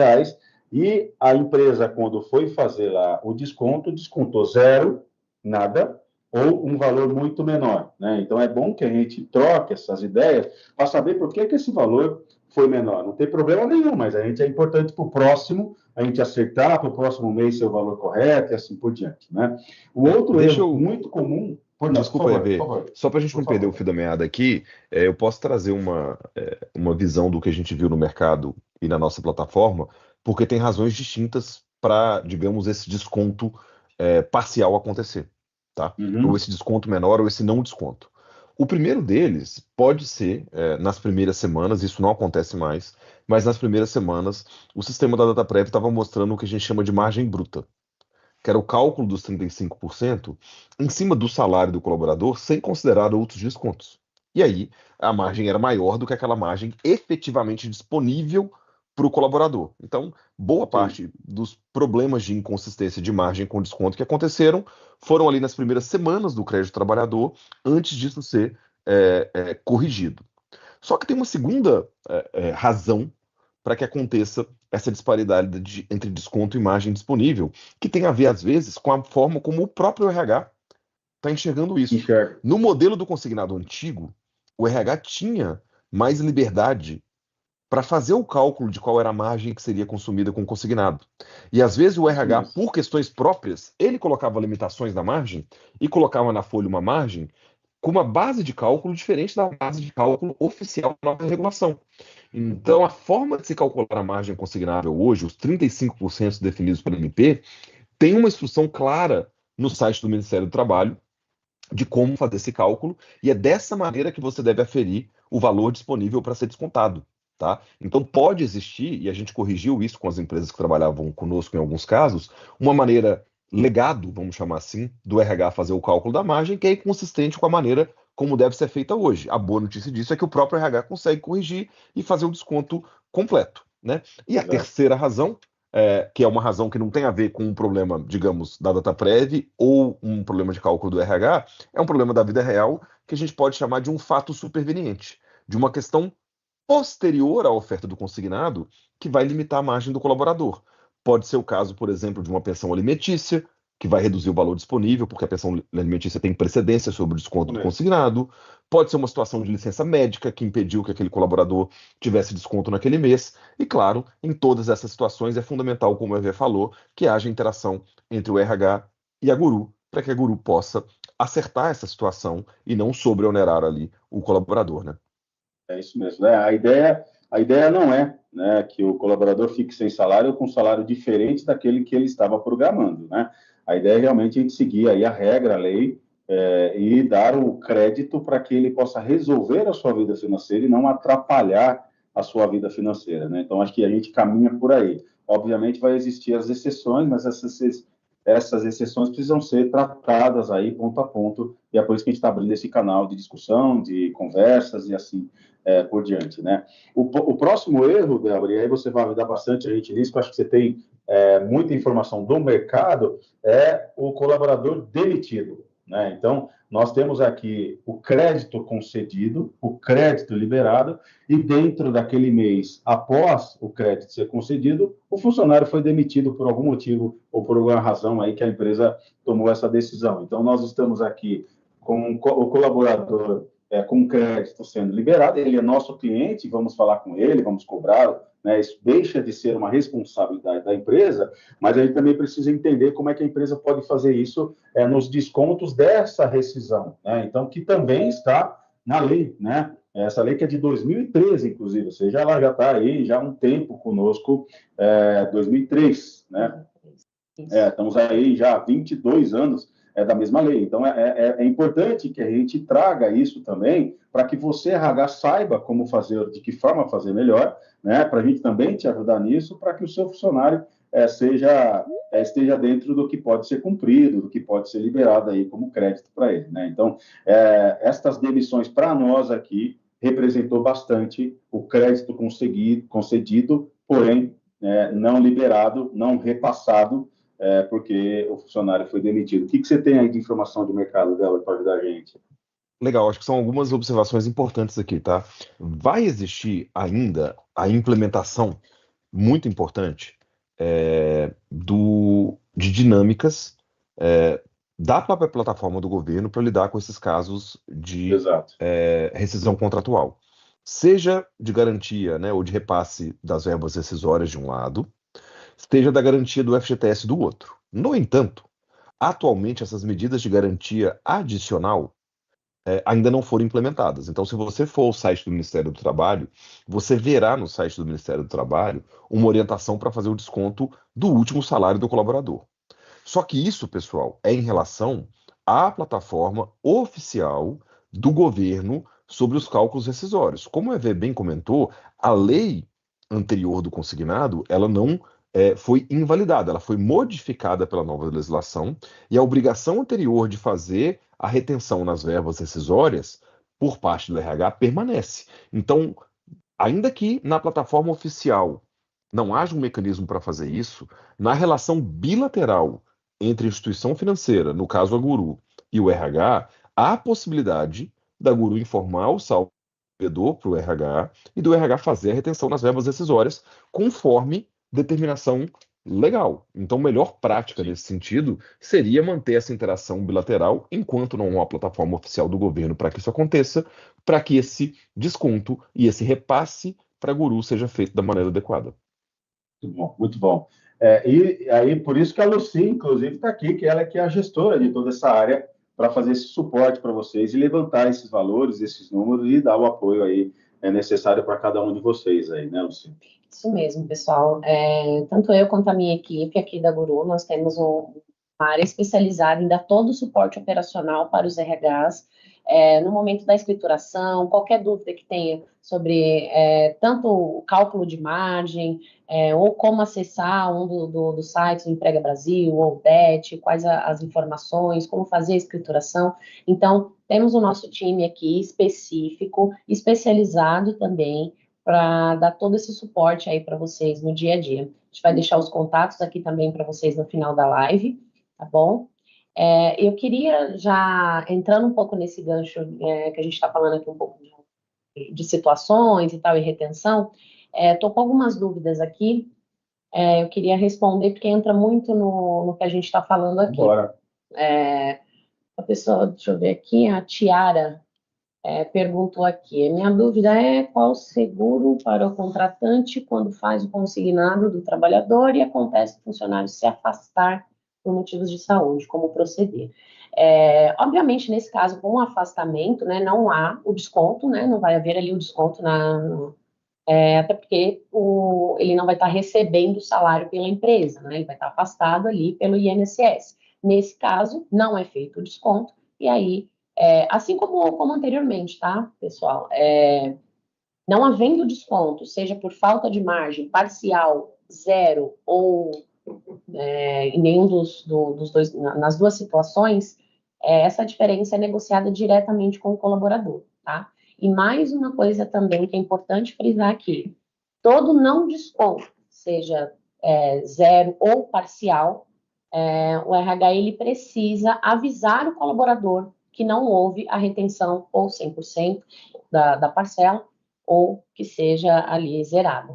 e a empresa, quando foi fazer lá o desconto, descontou zero, nada, ou um valor muito menor, né? Então, é bom que a gente troque essas ideias para saber por que esse valor foi menor. Não tem problema nenhum, mas a gente é importante para o próximo, a gente acertar para o próximo mês ser o valor correto e assim por diante, né? O outro Deixa erro eu. muito comum... Desculpa, por EV. favor, Só para a gente por não perder o favor. fio da meada aqui, eu posso trazer uma visão do que a gente viu no mercado e na nossa plataforma, porque tem razões distintas para, digamos, esse desconto parcial acontecer, tá? Ou Uhum. esse desconto menor ou esse não desconto. O primeiro deles pode ser, nas primeiras semanas, isso não acontece mais, mas nas primeiras semanas, o sistema da DataPrev estava mostrando o que a gente chama de margem bruta, que era o cálculo dos 35% em cima do salário do colaborador, sem considerar outros descontos. E aí, a margem era maior do que aquela margem efetivamente disponível para o colaborador. Então, boa Sim. parte dos problemas de inconsistência de margem com desconto que aconteceram foram ali nas primeiras semanas do crédito trabalhador, antes disso ser corrigido. Só que tem uma segunda razão para que aconteça essa disparidade entre desconto e margem disponível, que tem a ver, às vezes, com a forma como o próprio RH está enxergando isso. Enxerga. No modelo do consignado antigo, o RH tinha mais liberdade para fazer o cálculo de qual era a margem que seria consumida com o consignado. E às vezes o RH, Isso. por questões próprias, ele colocava limitações na margem e colocava na folha uma margem com uma base de cálculo diferente da base de cálculo oficial da nova regulação. Então, a forma de se calcular a margem consignável hoje, os 35% definidos pelo MP, tem uma instrução clara no site do Ministério do Trabalho de como fazer esse cálculo, e é dessa maneira que você deve aferir o valor disponível para ser descontado. Tá? Então pode existir, e a gente corrigiu isso com as empresas que trabalhavam conosco em alguns casos, uma maneira legado, vamos chamar assim, do RH fazer o cálculo da margem, que é inconsistente com a maneira como deve ser feita hoje. A boa notícia disso é que o próprio RH consegue corrigir e fazer o desconto completo. Né? E a Exato. terceira razão, que é uma razão que não tem a ver com um problema, digamos, da DataPrev ou um problema de cálculo do RH, é um problema da vida real que a gente pode chamar de um fato superveniente, de uma questão posterior à oferta do consignado que vai limitar a margem do colaborador. Pode ser o caso, por exemplo, de uma pensão alimentícia, que vai reduzir o valor disponível, porque a pensão alimentícia tem precedência sobre o desconto do consignado. Pode ser uma situação de licença médica, que impediu que aquele colaborador tivesse desconto naquele mês. E, claro, em todas essas situações é fundamental, como o EV falou, que haja interação entre o RH e a Guru, para que a Guru possa acertar essa situação e não sobreonerar ali o colaborador, né? É isso mesmo. A ideia não é, né, que o colaborador fique sem salário ou com salário diferente daquele que ele estava programando. Né? A ideia é realmente a gente seguir aí a regra, a lei, e dar o crédito para que ele possa resolver a sua vida financeira e não atrapalhar a sua vida financeira. Né? Então, acho que a gente caminha por aí. Obviamente, vai existir as exceções, mas essas exceções precisam ser tratadas aí ponto a ponto, e é por isso que a gente está abrindo esse canal de discussão, de conversas e assim por diante, né? O próximo erro, Débora, e aí você vai ajudar bastante a gente nisso, que eu acho que você tem muita informação do mercado, é o colaborador demitido, né? Então, nós temos aqui o crédito concedido, o crédito liberado, e dentro daquele mês, após o crédito ser concedido, o funcionário foi demitido por algum motivo ou por alguma razão aí que a empresa tomou essa decisão. Então, nós estamos aqui com o colaborador com crédito sendo liberado, ele é nosso cliente, vamos falar com ele, vamos cobrar, né? Isso deixa de ser uma responsabilidade da empresa, mas a gente também precisa entender como é que a empresa pode fazer isso nos descontos dessa rescisão, né? Então, que também está na lei, né? Essa lei que é de 2013, inclusive, ou seja, ela já está aí já há um tempo conosco, 2003, né? Estamos aí já há 22 anos da mesma lei. Então, é importante que a gente traga isso também para que você, RH, saiba como fazer, de que forma fazer melhor, né? Para a gente também te ajudar nisso, para que o seu funcionário esteja dentro do que pode ser cumprido, do que pode ser liberado aí como crédito para ele, né? Então, estas demissões para nós aqui representou bastante o crédito concedido, porém, não liberado, não repassado, porque o funcionário foi demitido. O que você tem aí de informação de mercado dela para ajudar a gente? Legal, acho que são algumas observações importantes aqui, tá? Vai existir ainda a implementação muito importante de dinâmicas da própria plataforma do governo para lidar com esses casos de Exato. rescisão contratual. Seja de garantia, né, ou de repasse das verbas rescisórias de um lado, seja da garantia do FGTS do outro. No entanto, atualmente essas medidas de garantia adicional ainda não foram implementadas. Então, se você for ao site do Ministério do Trabalho, você verá no site do Ministério do Trabalho uma orientação para fazer o desconto do último salário do colaborador. Só que isso, pessoal, é em relação à plataforma oficial do governo sobre os cálculos rescisórios. Como o EV bem comentou, a lei anterior do consignado, ela não foi invalidada, ela foi modificada pela nova legislação, e a obrigação anterior de fazer a retenção nas verbas rescisórias por parte do RH permanece. Então, ainda que na plataforma oficial não haja um mecanismo para fazer isso, na relação bilateral entre a instituição financeira, no caso a Guru, e o RH, há a possibilidade da Guru informar o salvedor para o RH e do RH fazer a retenção nas verbas rescisórias conforme determinação legal. Então, a melhor prática nesse sentido seria manter essa interação bilateral enquanto não há uma plataforma oficial do governo para que isso aconteça, para que esse desconto e esse repasse para a Guru seja feito da maneira adequada. Muito bom, muito bom. E aí, por isso que a Lucy, inclusive, está aqui, que ela é que é a gestora de toda essa área, para fazer esse suporte para vocês e levantar esses valores, esses números e dar o apoio aí necessário para cada um de vocês aí, né, Lucy? Isso mesmo, pessoal. Tanto eu quanto a minha equipe aqui da Guru, nós temos uma área especializada em dar todo o suporte operacional para os RHs, no momento da escrituração, qualquer dúvida que tenha sobre tanto o cálculo de margem, ou como acessar um dos sites do Emprega Brasil, ou o DET, quais as informações, como fazer a escrituração. Então, temos o nosso time aqui específico, especializado também, para dar todo esse suporte aí para vocês no dia a dia. A gente vai deixar os contatos aqui também para vocês no final da live, tá bom? Eu queria já, entrando um pouco nesse gancho que a gente está falando aqui um pouco de situações e tal, e retenção, estou com algumas dúvidas aqui, eu queria responder, porque entra muito no que a gente está falando aqui. Bora. A pessoa, deixa eu ver aqui, a Tiara perguntou aqui, minha dúvida é qual o seguro para o contratante quando faz o consignado do trabalhador e acontece o funcionário se afastar por motivos de saúde, como proceder? Obviamente, nesse caso, com o afastamento, né, não há o desconto, né, não vai haver ali o desconto, até porque ele não vai estar recebendo o salário pela empresa, né, ele vai estar afastado ali pelo INSS. Nesse caso, não é feito o desconto, e aí, assim como anteriormente, tá, pessoal? Não havendo desconto, seja por falta de margem, parcial, zero, ou em nenhum dos dois, nas duas situações, essa diferença é negociada diretamente com o colaborador, tá? E mais uma coisa também que é importante frisar aqui, todo não desconto, seja zero ou parcial, o RH ele precisa avisar o colaborador que não houve a retenção ou 100% da parcela, ou que seja ali zerada,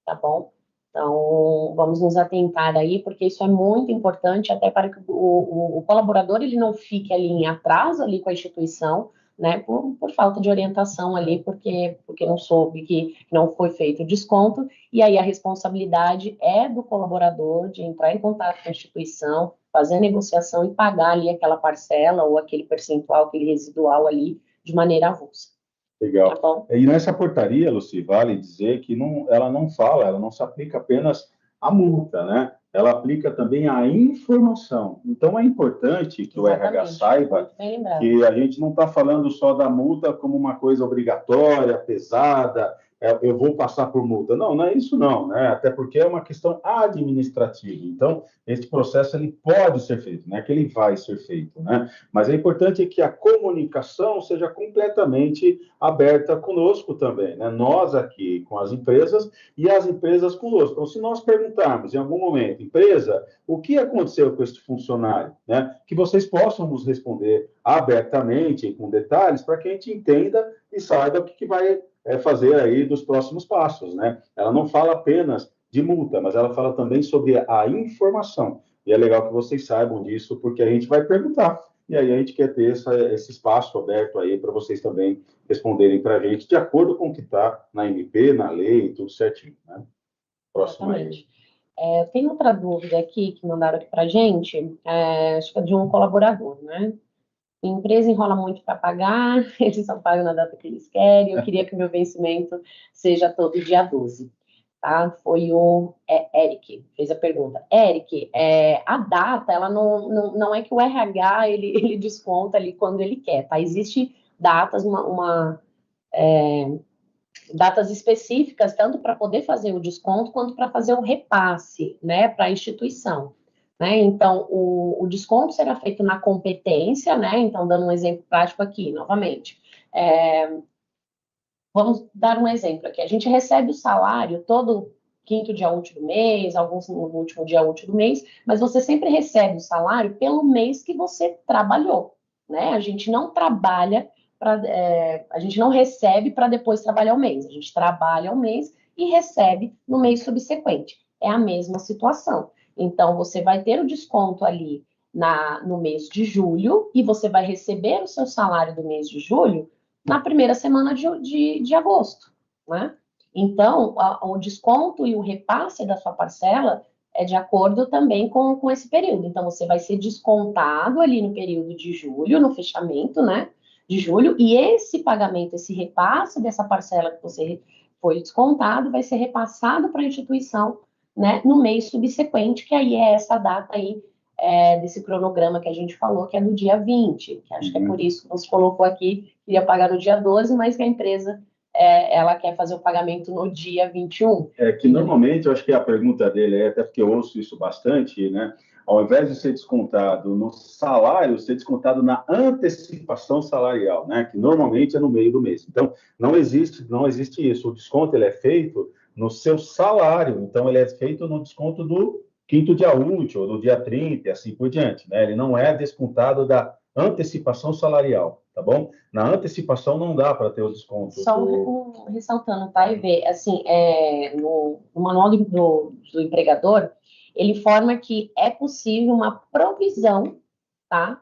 tá bom? Então, vamos nos atentar aí, porque isso é muito importante, até para que o colaborador ele não fique ali em atraso ali com a instituição, né, por falta de orientação ali, porque não soube que não foi feito o desconto, e aí a responsabilidade é do colaborador de entrar em contato com a instituição, fazer a negociação e pagar ali aquela parcela ou aquele percentual, aquele residual ali, de maneira avulsa. Legal. Tá bom? E nessa portaria, Lucy, vale dizer que ela não se aplica apenas à multa, né? Ela aplica também à informação. Então, é importante que o RH saiba que a gente não está falando só da multa como uma coisa obrigatória, pesada, eu vou passar por multa. Não, não é isso não, né? Até porque é uma questão administrativa. Então, esse processo ele pode ser feito, não é que ele vai ser feito, né? Mas é importante que a comunicação seja completamente aberta conosco também, né? Nós aqui com as empresas e as empresas conosco. Então, se nós perguntarmos em algum momento, empresa, o que aconteceu com este funcionário, né? Que vocês possam nos responder abertamente, com detalhes, para que a gente entenda e saiba o que vai fazer aí dos próximos passos, né? Ela não fala apenas de multa, mas ela fala também sobre a informação. E é legal que vocês saibam disso, porque a gente vai perguntar. E aí a gente quer ter esse espaço aberto aí para vocês também responderem para a gente, de acordo com o que está na MP, na lei, tudo certinho, né? Próximo aí. Tem outra dúvida aqui que mandaram aqui para a gente, acho que é de um colaborador, né? A empresa enrola muito para pagar, eles só pagam na data que eles querem, eu queria que o meu vencimento seja todo dia 12, tá? Foi o Eric, fez a pergunta. Eric, a data, ela não é que o RH, ele desconta ali quando ele quer, tá? Existem datas, datas específicas, tanto para poder fazer o desconto, quanto para fazer o repasse, né, para a instituição. Né? Então, o desconto será feito na competência, né? Então, dando um exemplo prático aqui, novamente. Vamos dar um exemplo aqui. A gente recebe o salário todo quinto dia útil do mês, alguns no último dia útil do mês, mas você sempre recebe o salário pelo mês que você trabalhou, né? A gente não trabalha, a gente não recebe para depois trabalhar o mês. A gente trabalha o mês e recebe no mês subsequente. É a mesma situação. Então, você vai ter o desconto ali no mês de julho e você vai receber o seu salário do mês de julho na primeira semana de agosto, né? Então, o desconto e o repasse da sua parcela é de acordo também com esse período. Então, você vai ser descontado ali no período de julho, no fechamento, né, de julho, e esse pagamento, esse repasse dessa parcela que você foi descontado, vai ser repassado para a instituição, né, no mês subsequente, que aí é essa data aí, desse cronograma que a gente falou, que é do dia 20, que acho que é por isso que você colocou aqui, que ia pagar no dia 12, mas que a empresa, ela quer fazer o pagamento no dia 21. É que normalmente, eu acho que a pergunta dele até porque eu ouço isso bastante, né? Ao invés de ser descontado no salário, ser descontado na antecipação salarial, né? Que normalmente é no meio do mês. Então, não existe isso. O desconto ele é feito no seu salário. Então, ele é feito no desconto do quinto dia útil, ou do dia 30, e assim por diante, né? Ele não é descontado da antecipação salarial, tá bom? Na antecipação não dá para ter o desconto. Só ressaltando, tá, EV, assim, no manual do empregador, ele informa que é possível uma provisão, tá,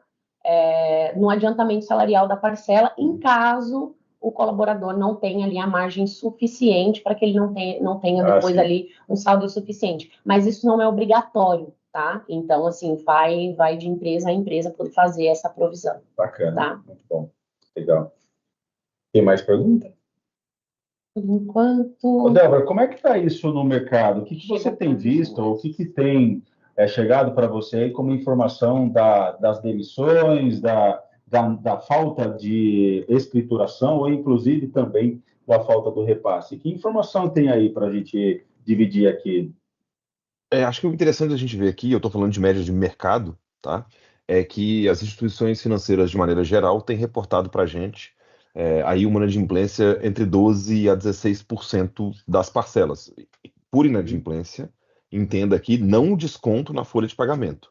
no adiantamento salarial da parcela, em caso o colaborador não tenha ali a margem suficiente para que ele não tenha depois ali um saldo suficiente. Mas isso não é obrigatório, tá? Então, assim, vai de empresa a empresa poder fazer essa provisão. Bacana, tá? muito bom, legal. Tem mais pergunta? Por enquanto... Ô, Débora, como é que está isso no mercado? O que você tem visto? O que tem chegado para você aí como informação das demissões, da falta de escrituração ou, inclusive, também da falta do repasse? Que informação tem aí para a gente dividir aqui? Acho que o interessante a gente ver aqui, eu estou falando de média de mercado, tá? É que as instituições financeiras, de maneira geral, têm reportado para a gente aí uma inadimplência entre 12% a 16% das parcelas. Por inadimplência, entenda aqui, não o desconto na folha de pagamento.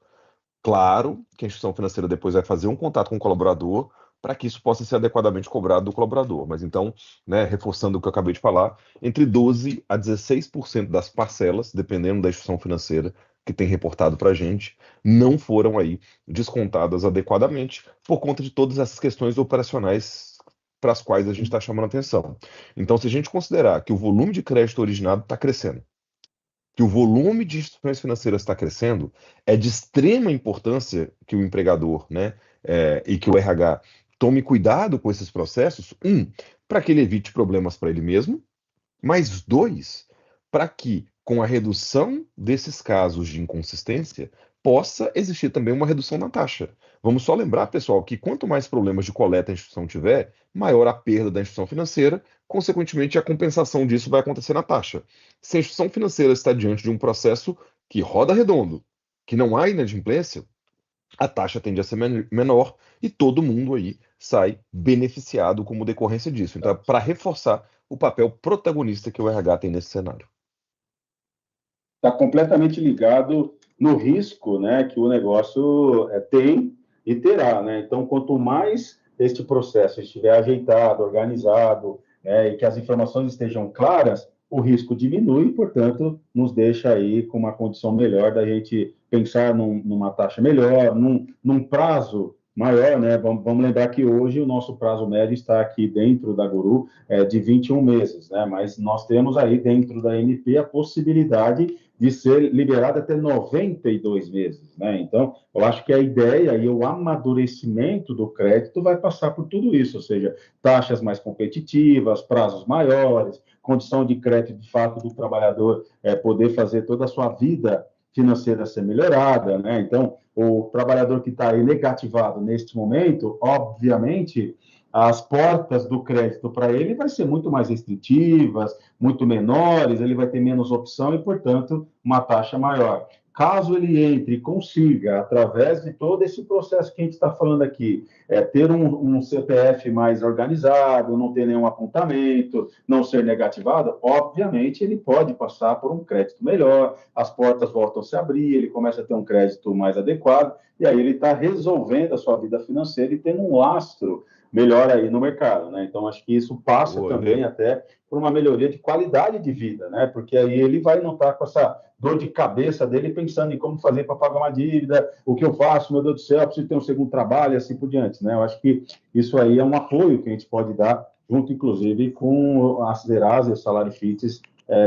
Claro que a instituição financeira depois vai fazer um contato com o colaborador para que isso possa ser adequadamente cobrado do colaborador. Mas então, né, reforçando o que eu acabei de falar, entre 12% a 16% das parcelas, dependendo da instituição financeira que tem reportado para a gente, não foram aí descontadas adequadamente por conta de todas essas questões operacionais para as quais a gente está chamando atenção. Então, se a gente considerar que o volume de crédito originado está crescendo, que o volume de instituições financeiras está crescendo, é de extrema importância que o empregador, né, e que o RH tome cuidado com esses processos, para que ele evite problemas para ele mesmo, mas dois, para que, com a redução desses casos de inconsistência, possa existir também uma redução na taxa. Vamos só lembrar, pessoal, que quanto mais problemas de coleta a instituição tiver, maior a perda da instituição financeira, consequentemente a compensação disso vai acontecer na taxa. Se a instituição financeira está diante de um processo que roda redondo, que não há inadimplência, a taxa tende a ser menor e todo mundo aí sai beneficiado como decorrência disso. Então, para reforçar o papel protagonista que o RH tem nesse cenário. Está completamente ligado no risco, né, que o negócio tem e terá, né? Então, quanto mais este processo estiver ajeitado, organizado, né, e que as informações estejam claras, o risco diminui, portanto, nos deixa aí com uma condição melhor da gente pensar numa taxa melhor, num prazo maior, né? Vamos lembrar que hoje o nosso prazo médio está aqui dentro da Guru de 21 meses, né? Mas nós temos aí dentro da MP a possibilidade de ser liberado até 92 meses, né? Então, eu acho que a ideia e o amadurecimento do crédito vai passar por tudo isso, ou seja, taxas mais competitivas, prazos maiores, condição de crédito, de fato, do trabalhador poder fazer toda a sua vida financeira ser melhorada, né? Então, o trabalhador que está aí negativado neste momento, obviamente, as portas do crédito para ele vai ser muito mais restritivas, muito menores, ele vai ter menos opção e, portanto, uma taxa maior. Caso ele entre e consiga, através de todo esse processo que a gente está falando aqui, ter um CPF mais organizado, não ter nenhum apontamento, não ser negativado, obviamente ele pode passar por um crédito melhor, as portas voltam a se abrir, ele começa a ter um crédito mais adequado, e aí ele está resolvendo a sua vida financeira e tendo um lastro melhor aí no mercado, né? Então, acho que isso passa também até por uma melhoria de qualidade de vida, né? Porque aí ele vai não estar com essa dor de cabeça dele pensando em como fazer para pagar uma dívida, o que eu faço, meu Deus do céu, preciso ter um segundo trabalho e assim por diante, né? Eu acho que isso aí é um apoio que a gente pode dar junto, inclusive, com a Serasa e o Salarifits,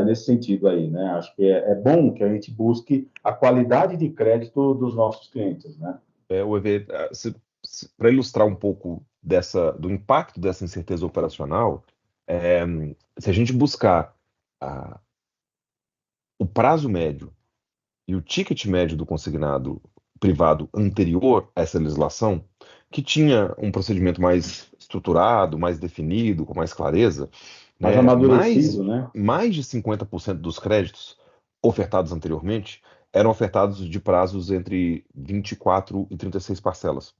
nesse sentido aí, né? Acho que é bom que a gente busque a qualidade de crédito dos nossos clientes, né? Para ilustrar um pouco do impacto dessa incerteza operacional, é, se a gente buscar o prazo médio e o ticket médio do consignado privado anterior a essa legislação, que tinha um procedimento mais estruturado, mais definido, com mais clareza, Mais né, amadurecido, né? mais de 50% dos créditos ofertados anteriormente eram ofertados de prazos entre 24 e 36 parcelas.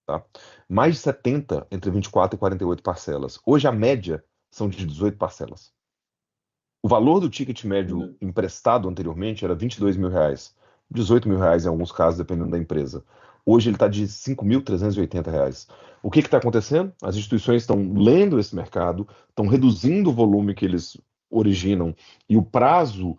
Tá? Mais de 70 entre 24 e 48 parcelas. Hoje a média são de 18 parcelas. O valor do ticket médio emprestado anteriormente era R$ 22.000, R$ 18.000 em alguns casos, dependendo da empresa. Hoje ele está de R$ 5.380. O que está acontecendo? As instituições estão lendo esse mercado, estão reduzindo o volume que eles originam e o prazo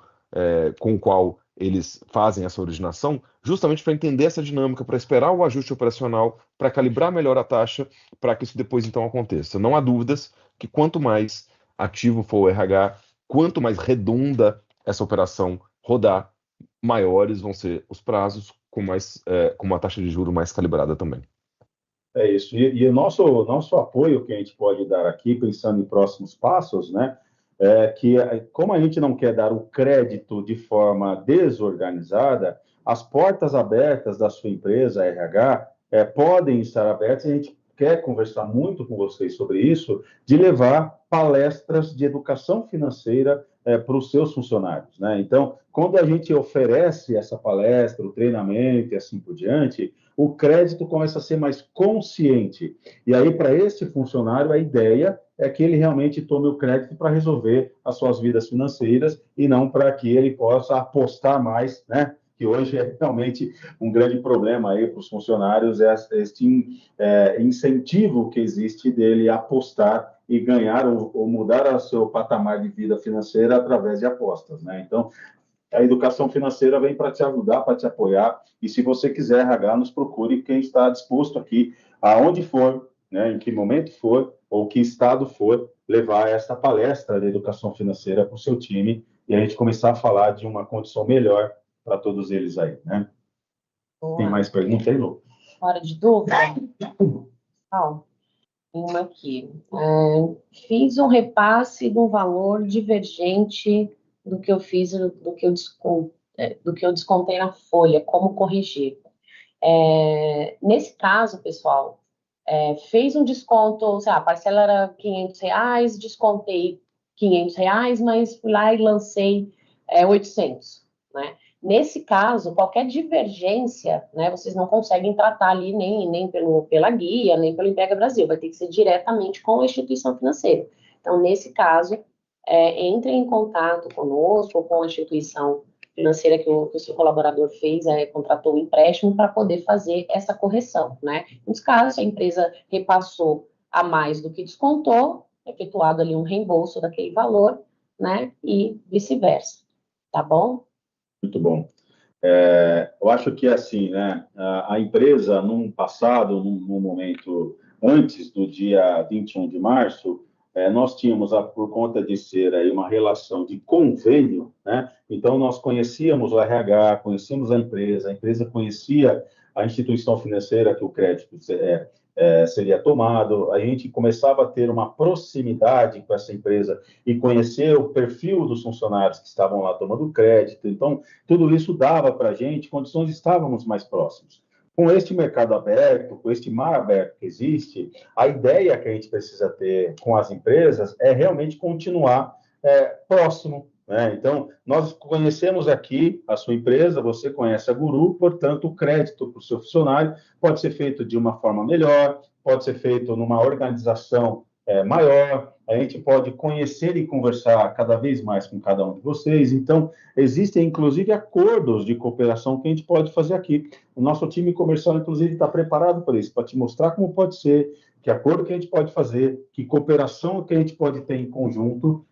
com o qual eles fazem essa originação, justamente para entender essa dinâmica, para esperar o ajuste operacional, para calibrar melhor a taxa, para que isso depois então aconteça. Não há dúvidas que quanto mais ativo for o RH, quanto mais redonda essa operação rodar, maiores vão ser os prazos, com uma taxa de juros mais calibrada também. É isso. E o nosso apoio que a gente pode dar aqui, pensando em próximos passos, né? É que, como a gente não quer dar o crédito de forma desorganizada, as portas abertas da sua empresa, RH, podem estar abertas. A gente quer conversar muito com vocês sobre isso, de levar palestras de educação financeira para os seus funcionários, né? Então, quando a gente oferece essa palestra, o treinamento e assim por diante, o crédito começa a ser mais consciente. E aí, para esse funcionário, a ideia é que ele realmente tome o crédito para resolver as suas vidas financeiras e não para que ele possa apostar mais, né? Que hoje é realmente um grande problema aí para os funcionários, este incentivo que existe dele apostar e ganhar ou mudar o seu patamar de vida financeira através de apostas, né? Então, a educação financeira vem para te ajudar, para te apoiar, e se você quiser, RH, nos procure, quem está disposto aqui, aonde for, né, em que momento for, ou que estado for, levar essa palestra de educação financeira para o seu time, e a gente começar a falar de uma condição melhor para todos eles aí, né? Boa. Tem mais pergunta aí, Lu? Hora de dúvida? Uma aqui. Fiz um repasse de um valor divergente do que eu fiz, do que eu descontei na folha, como corrigir? Nesse caso, pessoal, fez um desconto, sei lá, a parcela era R$ 500, descontei R$ 500, mas fui lá e lancei 800, né? Nesse caso, qualquer divergência, né, vocês não conseguem tratar ali nem pela guia, nem pelo Impega Brasil, vai ter que ser diretamente com a instituição financeira. Então, nesse caso, entre em contato conosco ou com a instituição financeira que o seu colaborador fez, contratou o empréstimo para poder fazer essa correção, né? Nos casos, a empresa repassou a mais do que descontou, efetuado ali um reembolso daquele valor, né? E vice-versa, tá bom? Muito bom. Eu acho que, assim, né, a empresa, num passado, num momento antes do dia 21 de março, nós tínhamos, por conta de ser aí uma relação de convênio, né, então nós conhecíamos o RH, conhecíamos a empresa conhecia a instituição financeira que o crédito seria tomado, a gente começava a ter uma proximidade com essa empresa e conhecer o perfil dos funcionários que estavam lá tomando crédito, então tudo isso dava para a gente condições de estarmos mais próximos. Com este mercado aberto, com este mar aberto que existe, a ideia que a gente precisa ter com as empresas é realmente continuar próximo, né? Então, nós conhecemos aqui a sua empresa, você conhece a Guru, portanto, o crédito para o seu funcionário pode ser feito de uma forma melhor, pode ser feito numa organização maior, a gente pode conhecer e conversar cada vez mais com cada um de vocês. Então, existem, inclusive, acordos de cooperação que a gente pode fazer aqui. O nosso time comercial, inclusive, está preparado para isso, para te mostrar como pode ser, que acordo que a gente pode fazer, que cooperação que a gente pode ter em conjunto,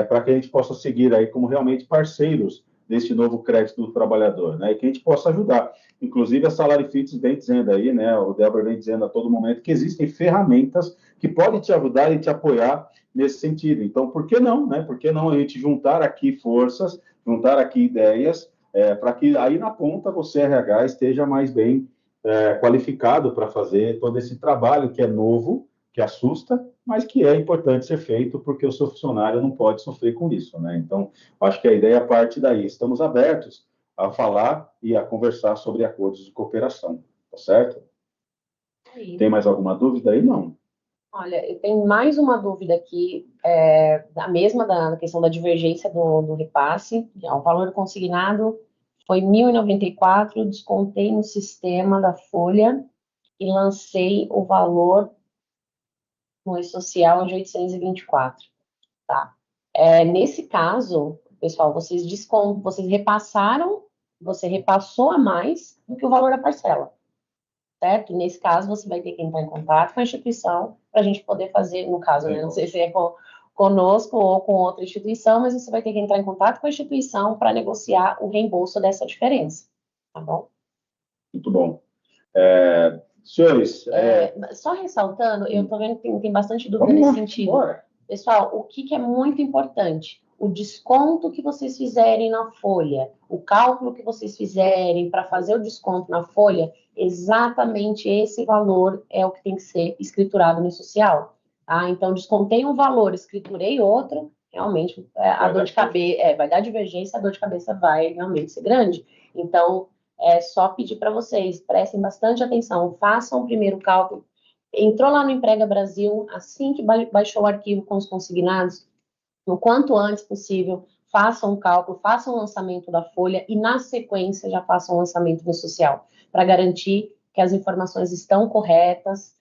para que a gente possa seguir aí como realmente parceiros deste novo crédito do trabalhador, né? E que a gente possa ajudar. Inclusive, a SalariFits vem dizendo aí, né? O Delber vem dizendo a todo momento que existem ferramentas que podem te ajudar e te apoiar nesse sentido. Então, por que não, né? Por que não a gente juntar aqui forças, juntar aqui ideias, para que aí na ponta você, RH, esteja mais bem qualificado para fazer todo esse trabalho que é novo, que assusta, mas que é importante ser feito porque o seu funcionário não pode sofrer com isso, né? Então, acho que a ideia parte daí. Estamos abertos a falar e a conversar sobre acordos de cooperação, tá certo? Tem mais alguma dúvida aí? Não. Olha, eu tenho mais uma dúvida aqui, da mesma da questão da divergência do repasse. O valor consignado foi R$ 1.094, descontei no sistema da folha e lancei o valor no E-Social de 824, tá? Nesse caso, pessoal, vocês repassaram, você repassou a mais do que o valor da parcela, certo? Nesse caso, você vai ter que entrar em contato com a instituição para a gente poder fazer, no caso, né? Não sei se é conosco ou com outra instituição, mas você vai ter que entrar em contato com a instituição para negociar o reembolso dessa diferença, tá bom? Muito bom. Senhores... Só ressaltando, eu estou vendo que tem bastante dúvida nesse sentido. Bora. Pessoal, o que é muito importante? O desconto que vocês fizerem na folha, o cálculo que vocês fizerem para fazer o desconto na folha, exatamente esse valor é o que tem que ser escriturado no social. Tá? Então, descontei um valor, escriturei outro, realmente a dor de cabeça vai dar divergência, a dor de cabeça vai realmente ser grande. Então, é só pedir para vocês, prestem bastante atenção, façam o primeiro cálculo. Entrou lá no Emprega Brasil, assim que baixou o arquivo com os consignados, o quanto antes possível, façam um cálculo, façam o lançamento da folha e, na sequência, já façam o lançamento do social, para garantir que as informações estão corretas,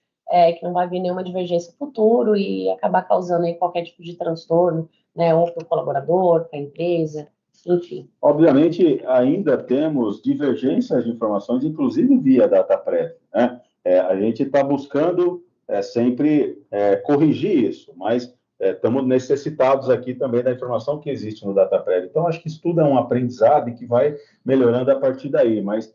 que não vai vir nenhuma divergência futuro e acabar causando aí qualquer tipo de transtorno, né, ou para o colaborador, para a empresa, enfim. Obviamente, ainda temos divergências de informações, inclusive via DataPrev, né? A gente está buscando sempre corrigir isso, mas estamos necessitados aqui também da informação que existe no DataPrev. Então, acho que isso tudo é um aprendizado e que vai melhorando a partir daí. Mas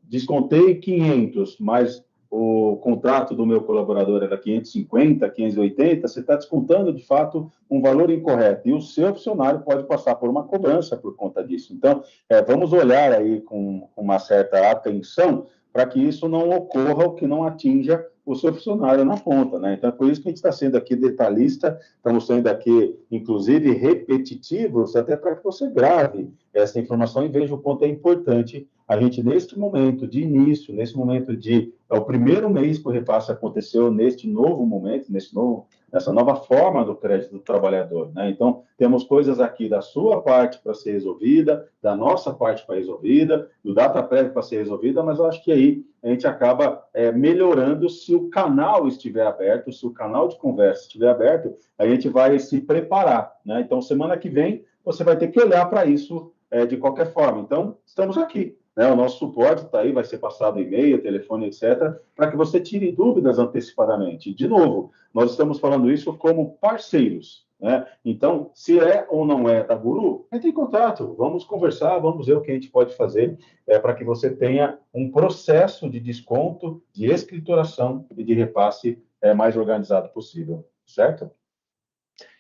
descontei 500, mas o contrato do meu colaborador era 550, 580, você está descontando, de fato, um valor incorreto. E o seu funcionário pode passar por uma cobrança por conta disso. Então, vamos olhar aí com uma certa atenção para que isso não ocorra ou que não atinja o seu funcionário na ponta, né? Então, é por isso que a gente está sendo aqui detalhista, estamos sendo aqui, inclusive, repetitivos, até para que você grave essa informação e veja o quanto é importante a gente, neste momento de início, nesse momento é o primeiro mês que o repasse aconteceu, neste novo momento, nessa nova forma do crédito do trabalhador, né? Então, temos coisas aqui da sua parte para ser resolvida, da nossa parte para resolvida, do DataPrev para ser resolvida, mas eu acho que aí a gente acaba melhorando se o canal estiver aberto, se o canal de conversa estiver aberto, a gente vai se preparar, né? Então, semana que vem, você vai ter que olhar para isso de qualquer forma. Então, estamos aqui, né? O nosso suporte está aí, vai ser passado e-mail, telefone, etc., para que você tire dúvidas antecipadamente. De novo, nós estamos falando isso como parceiros, né? Então, se é ou não é da Guru, entre em contato, vamos conversar, vamos ver o que a gente pode fazer para que você tenha um processo de desconto, de escrituração e de repasse mais organizado possível, certo?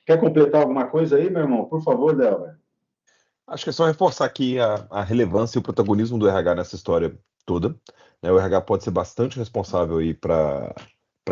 Quer completar alguma coisa aí, meu irmão? Por favor, Delber. Acho que é só reforçar aqui a relevância e o protagonismo do RH nessa história toda, né? O RH pode ser bastante responsável aí para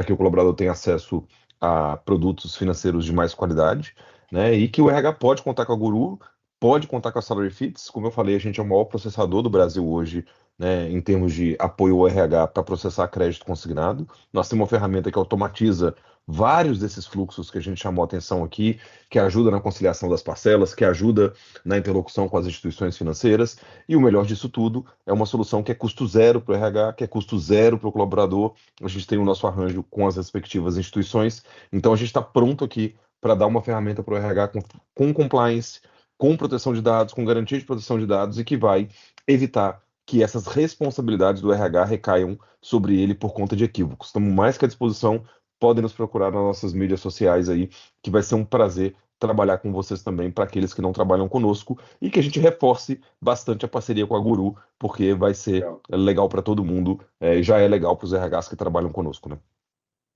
que o colaborador tenha acesso a produtos financeiros de mais qualidade, né? E que o RH pode contar com a Guru, pode contar com a SalariFits. Como eu falei, a gente é o maior processador do Brasil hoje, né, em termos de apoio ao RH para processar crédito consignado. Nós temos uma ferramenta que automatiza vários desses fluxos que a gente chamou a atenção aqui, que ajuda na conciliação das parcelas, que ajuda na interlocução com as instituições financeiras, e o melhor disso tudo é uma solução que é custo zero para o RH, que é custo zero para o colaborador. A gente tem o nosso arranjo com as respectivas instituições, então a gente está pronto aqui para dar uma ferramenta para o RH com compliance, com proteção de dados, com garantia de proteção de dados, e que vai evitar que essas responsabilidades do RH recaiam sobre ele por conta de equívocos. Estamos mais que à disposição, podem nos procurar nas nossas mídias sociais aí, que vai ser um prazer trabalhar com vocês também para aqueles que não trabalham conosco e que a gente reforce bastante a parceria com a Guru, porque vai ser legal para todo mundo, e já é legal para os RHs que trabalham conosco, né?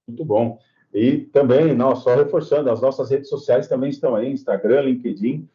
Muito bom. E também, não, só reforçando, as nossas redes sociais também estão aí, Instagram, LinkedIn.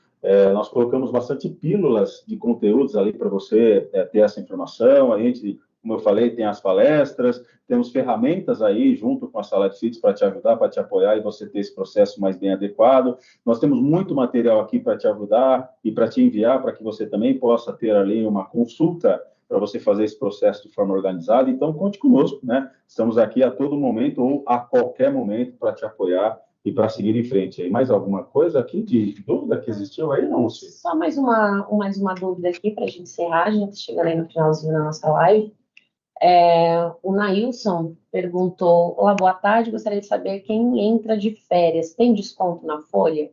Nós colocamos bastante pílulas de conteúdos ali para você ter essa informação. A gente, como eu falei, tem as palestras, temos ferramentas aí junto com a Sala de Fits para te ajudar, para te apoiar e você ter esse processo mais bem adequado. Nós temos muito material aqui para te ajudar e para te enviar, para que você também possa ter ali uma consulta para você fazer esse processo de forma organizada. Então, conte conosco, né? Estamos aqui a todo momento ou a qualquer momento para te apoiar e para seguir em frente. E mais alguma coisa aqui de dúvida que existiu aí, não, Cê? Só mais uma dúvida aqui para a gente encerrar, a gente chegando aí no finalzinho da nossa live. O Nailson perguntou: olá, boa tarde, gostaria de saber quem entra de férias tem desconto na folha?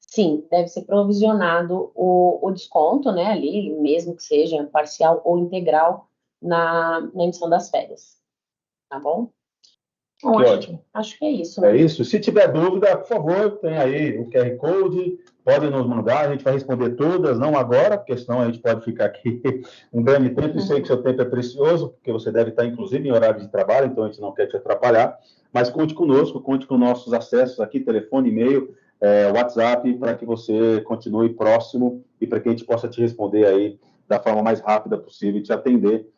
Sim, deve ser provisionado o desconto, né, ali, mesmo que seja parcial ou integral na emissão das férias, tá bom? Bom, ótimo. Acho que é isso, né? É isso. Se tiver dúvida, por favor, tem aí o QR Code, pode nos mandar, a gente vai responder todas, não agora, porque senão a gente pode ficar aqui um grande tempo, e sei que seu tempo é precioso, porque você deve estar, inclusive, em horário de trabalho, então a gente não quer te atrapalhar, mas conte conosco, conte com nossos acessos aqui, telefone, e-mail, WhatsApp, para que você continue próximo e para que a gente possa te responder aí da forma mais rápida possível e te atender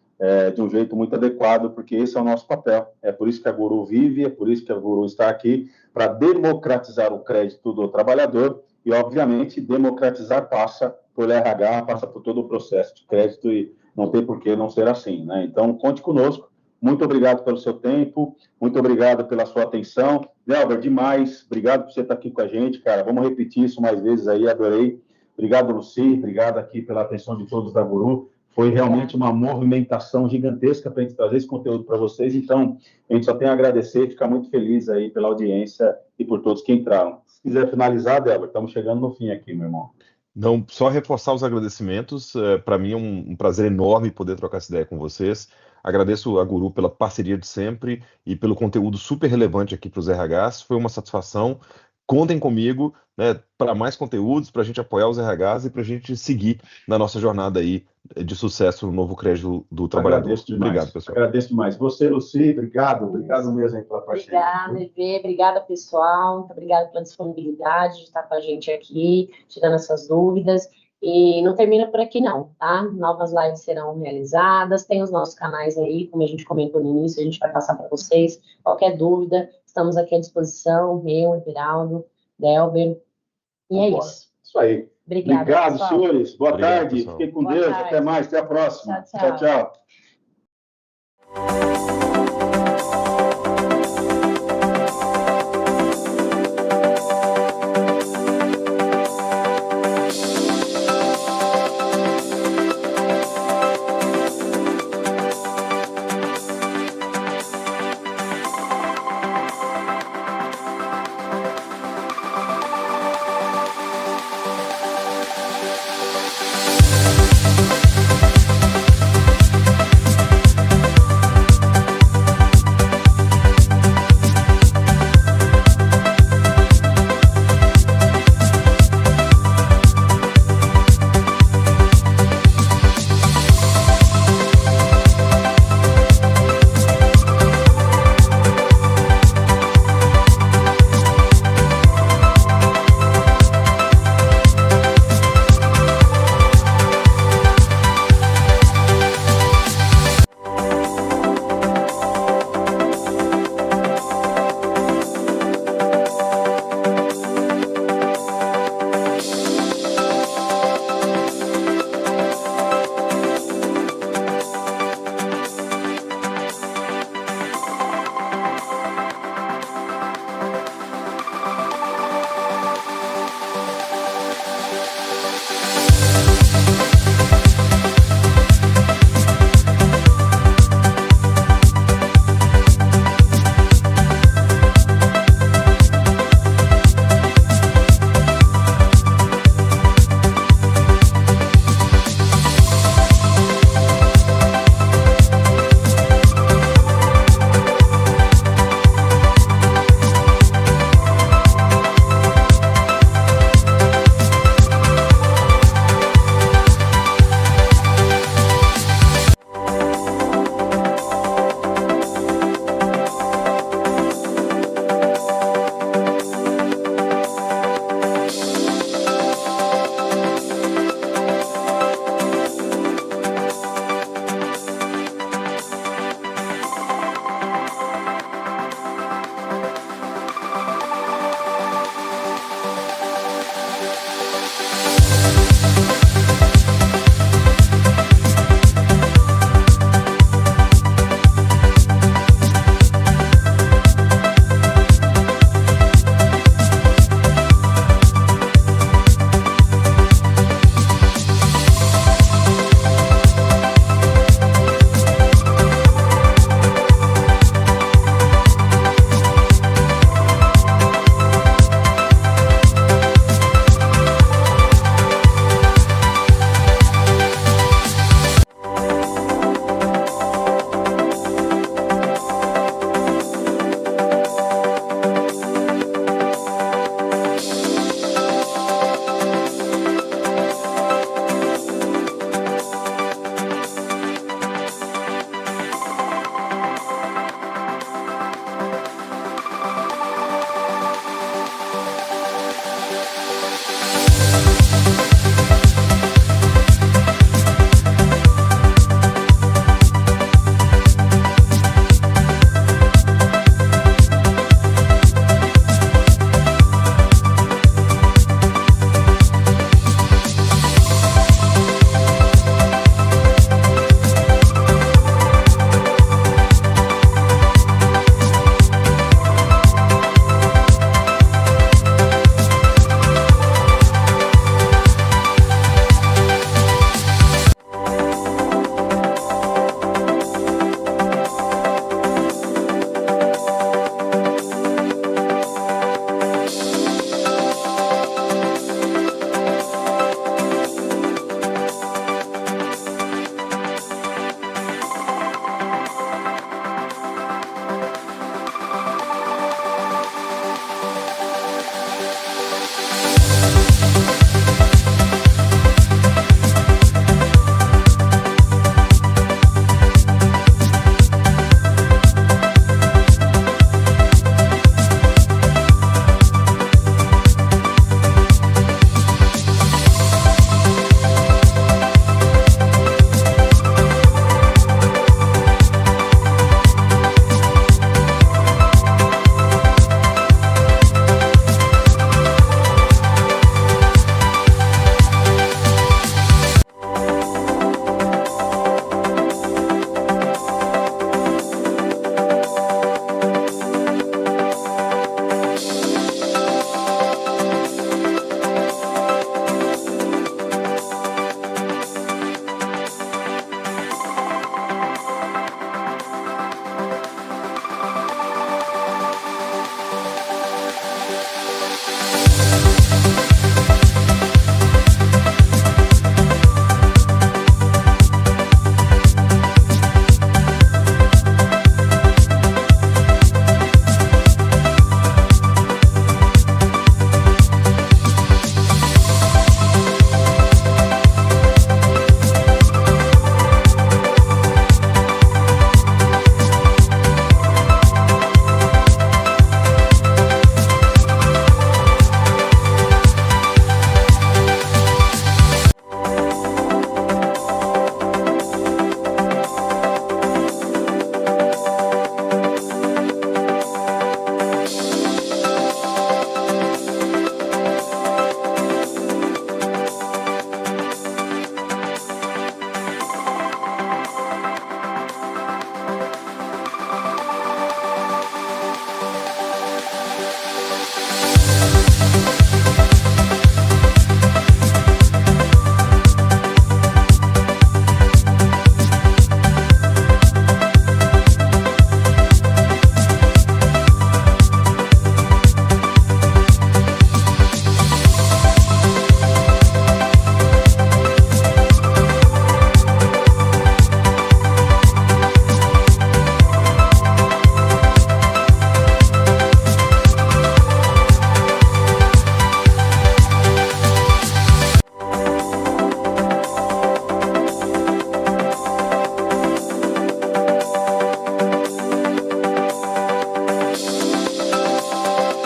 de um jeito muito adequado, porque esse é o nosso papel. É por isso que a Guru vive, é por isso que a Guru está aqui, para democratizar o crédito do trabalhador e, obviamente, democratizar passa por RH, passa por todo o processo de crédito e não tem por que não ser assim, né? Então, conte conosco. Muito obrigado pelo seu tempo, muito obrigado pela sua atenção. Delber, demais, obrigado por você estar aqui com a gente, cara. Vamos repetir isso mais vezes aí, adorei. Obrigado, Luci, obrigado aqui pela atenção de todos da Guru. Foi realmente uma movimentação gigantesca para a gente trazer esse conteúdo para vocês. Então, a gente só tem a agradecer e ficar muito feliz aí pela audiência e por todos que entraram. Se quiser finalizar, Delber, estamos chegando no fim aqui, meu irmão. Não, só reforçar os agradecimentos. Para mim é um prazer enorme poder trocar essa ideia com vocês. Agradeço a Guru pela parceria de sempre e pelo conteúdo super relevante aqui para os RHs. Foi uma satisfação. Contem comigo, né, para mais conteúdos, para a gente apoiar os RHs e para a gente seguir na nossa jornada aí de sucesso no novo crédito do trabalhador. Obrigado, pessoal. Agradeço demais. Você, Luci, obrigado mesmo aí pela parceria. Obrigada, Evê, obrigada, pessoal. Muito obrigada pela disponibilidade de estar com a gente aqui, tirando essas dúvidas. E não termina por aqui, não, tá? Novas lives serão realizadas, tem os nossos canais aí, como a gente comentou no início, a gente vai passar para vocês. Qualquer dúvida, estamos aqui à disposição, eu, Everaldo, Delber. E é isso. Isso aí. Obrigado, senhores. Boa tarde. Pessoal. Fiquem com Deus. Até mais. Até a próxima. Tchau, tchau. Tchau, tchau.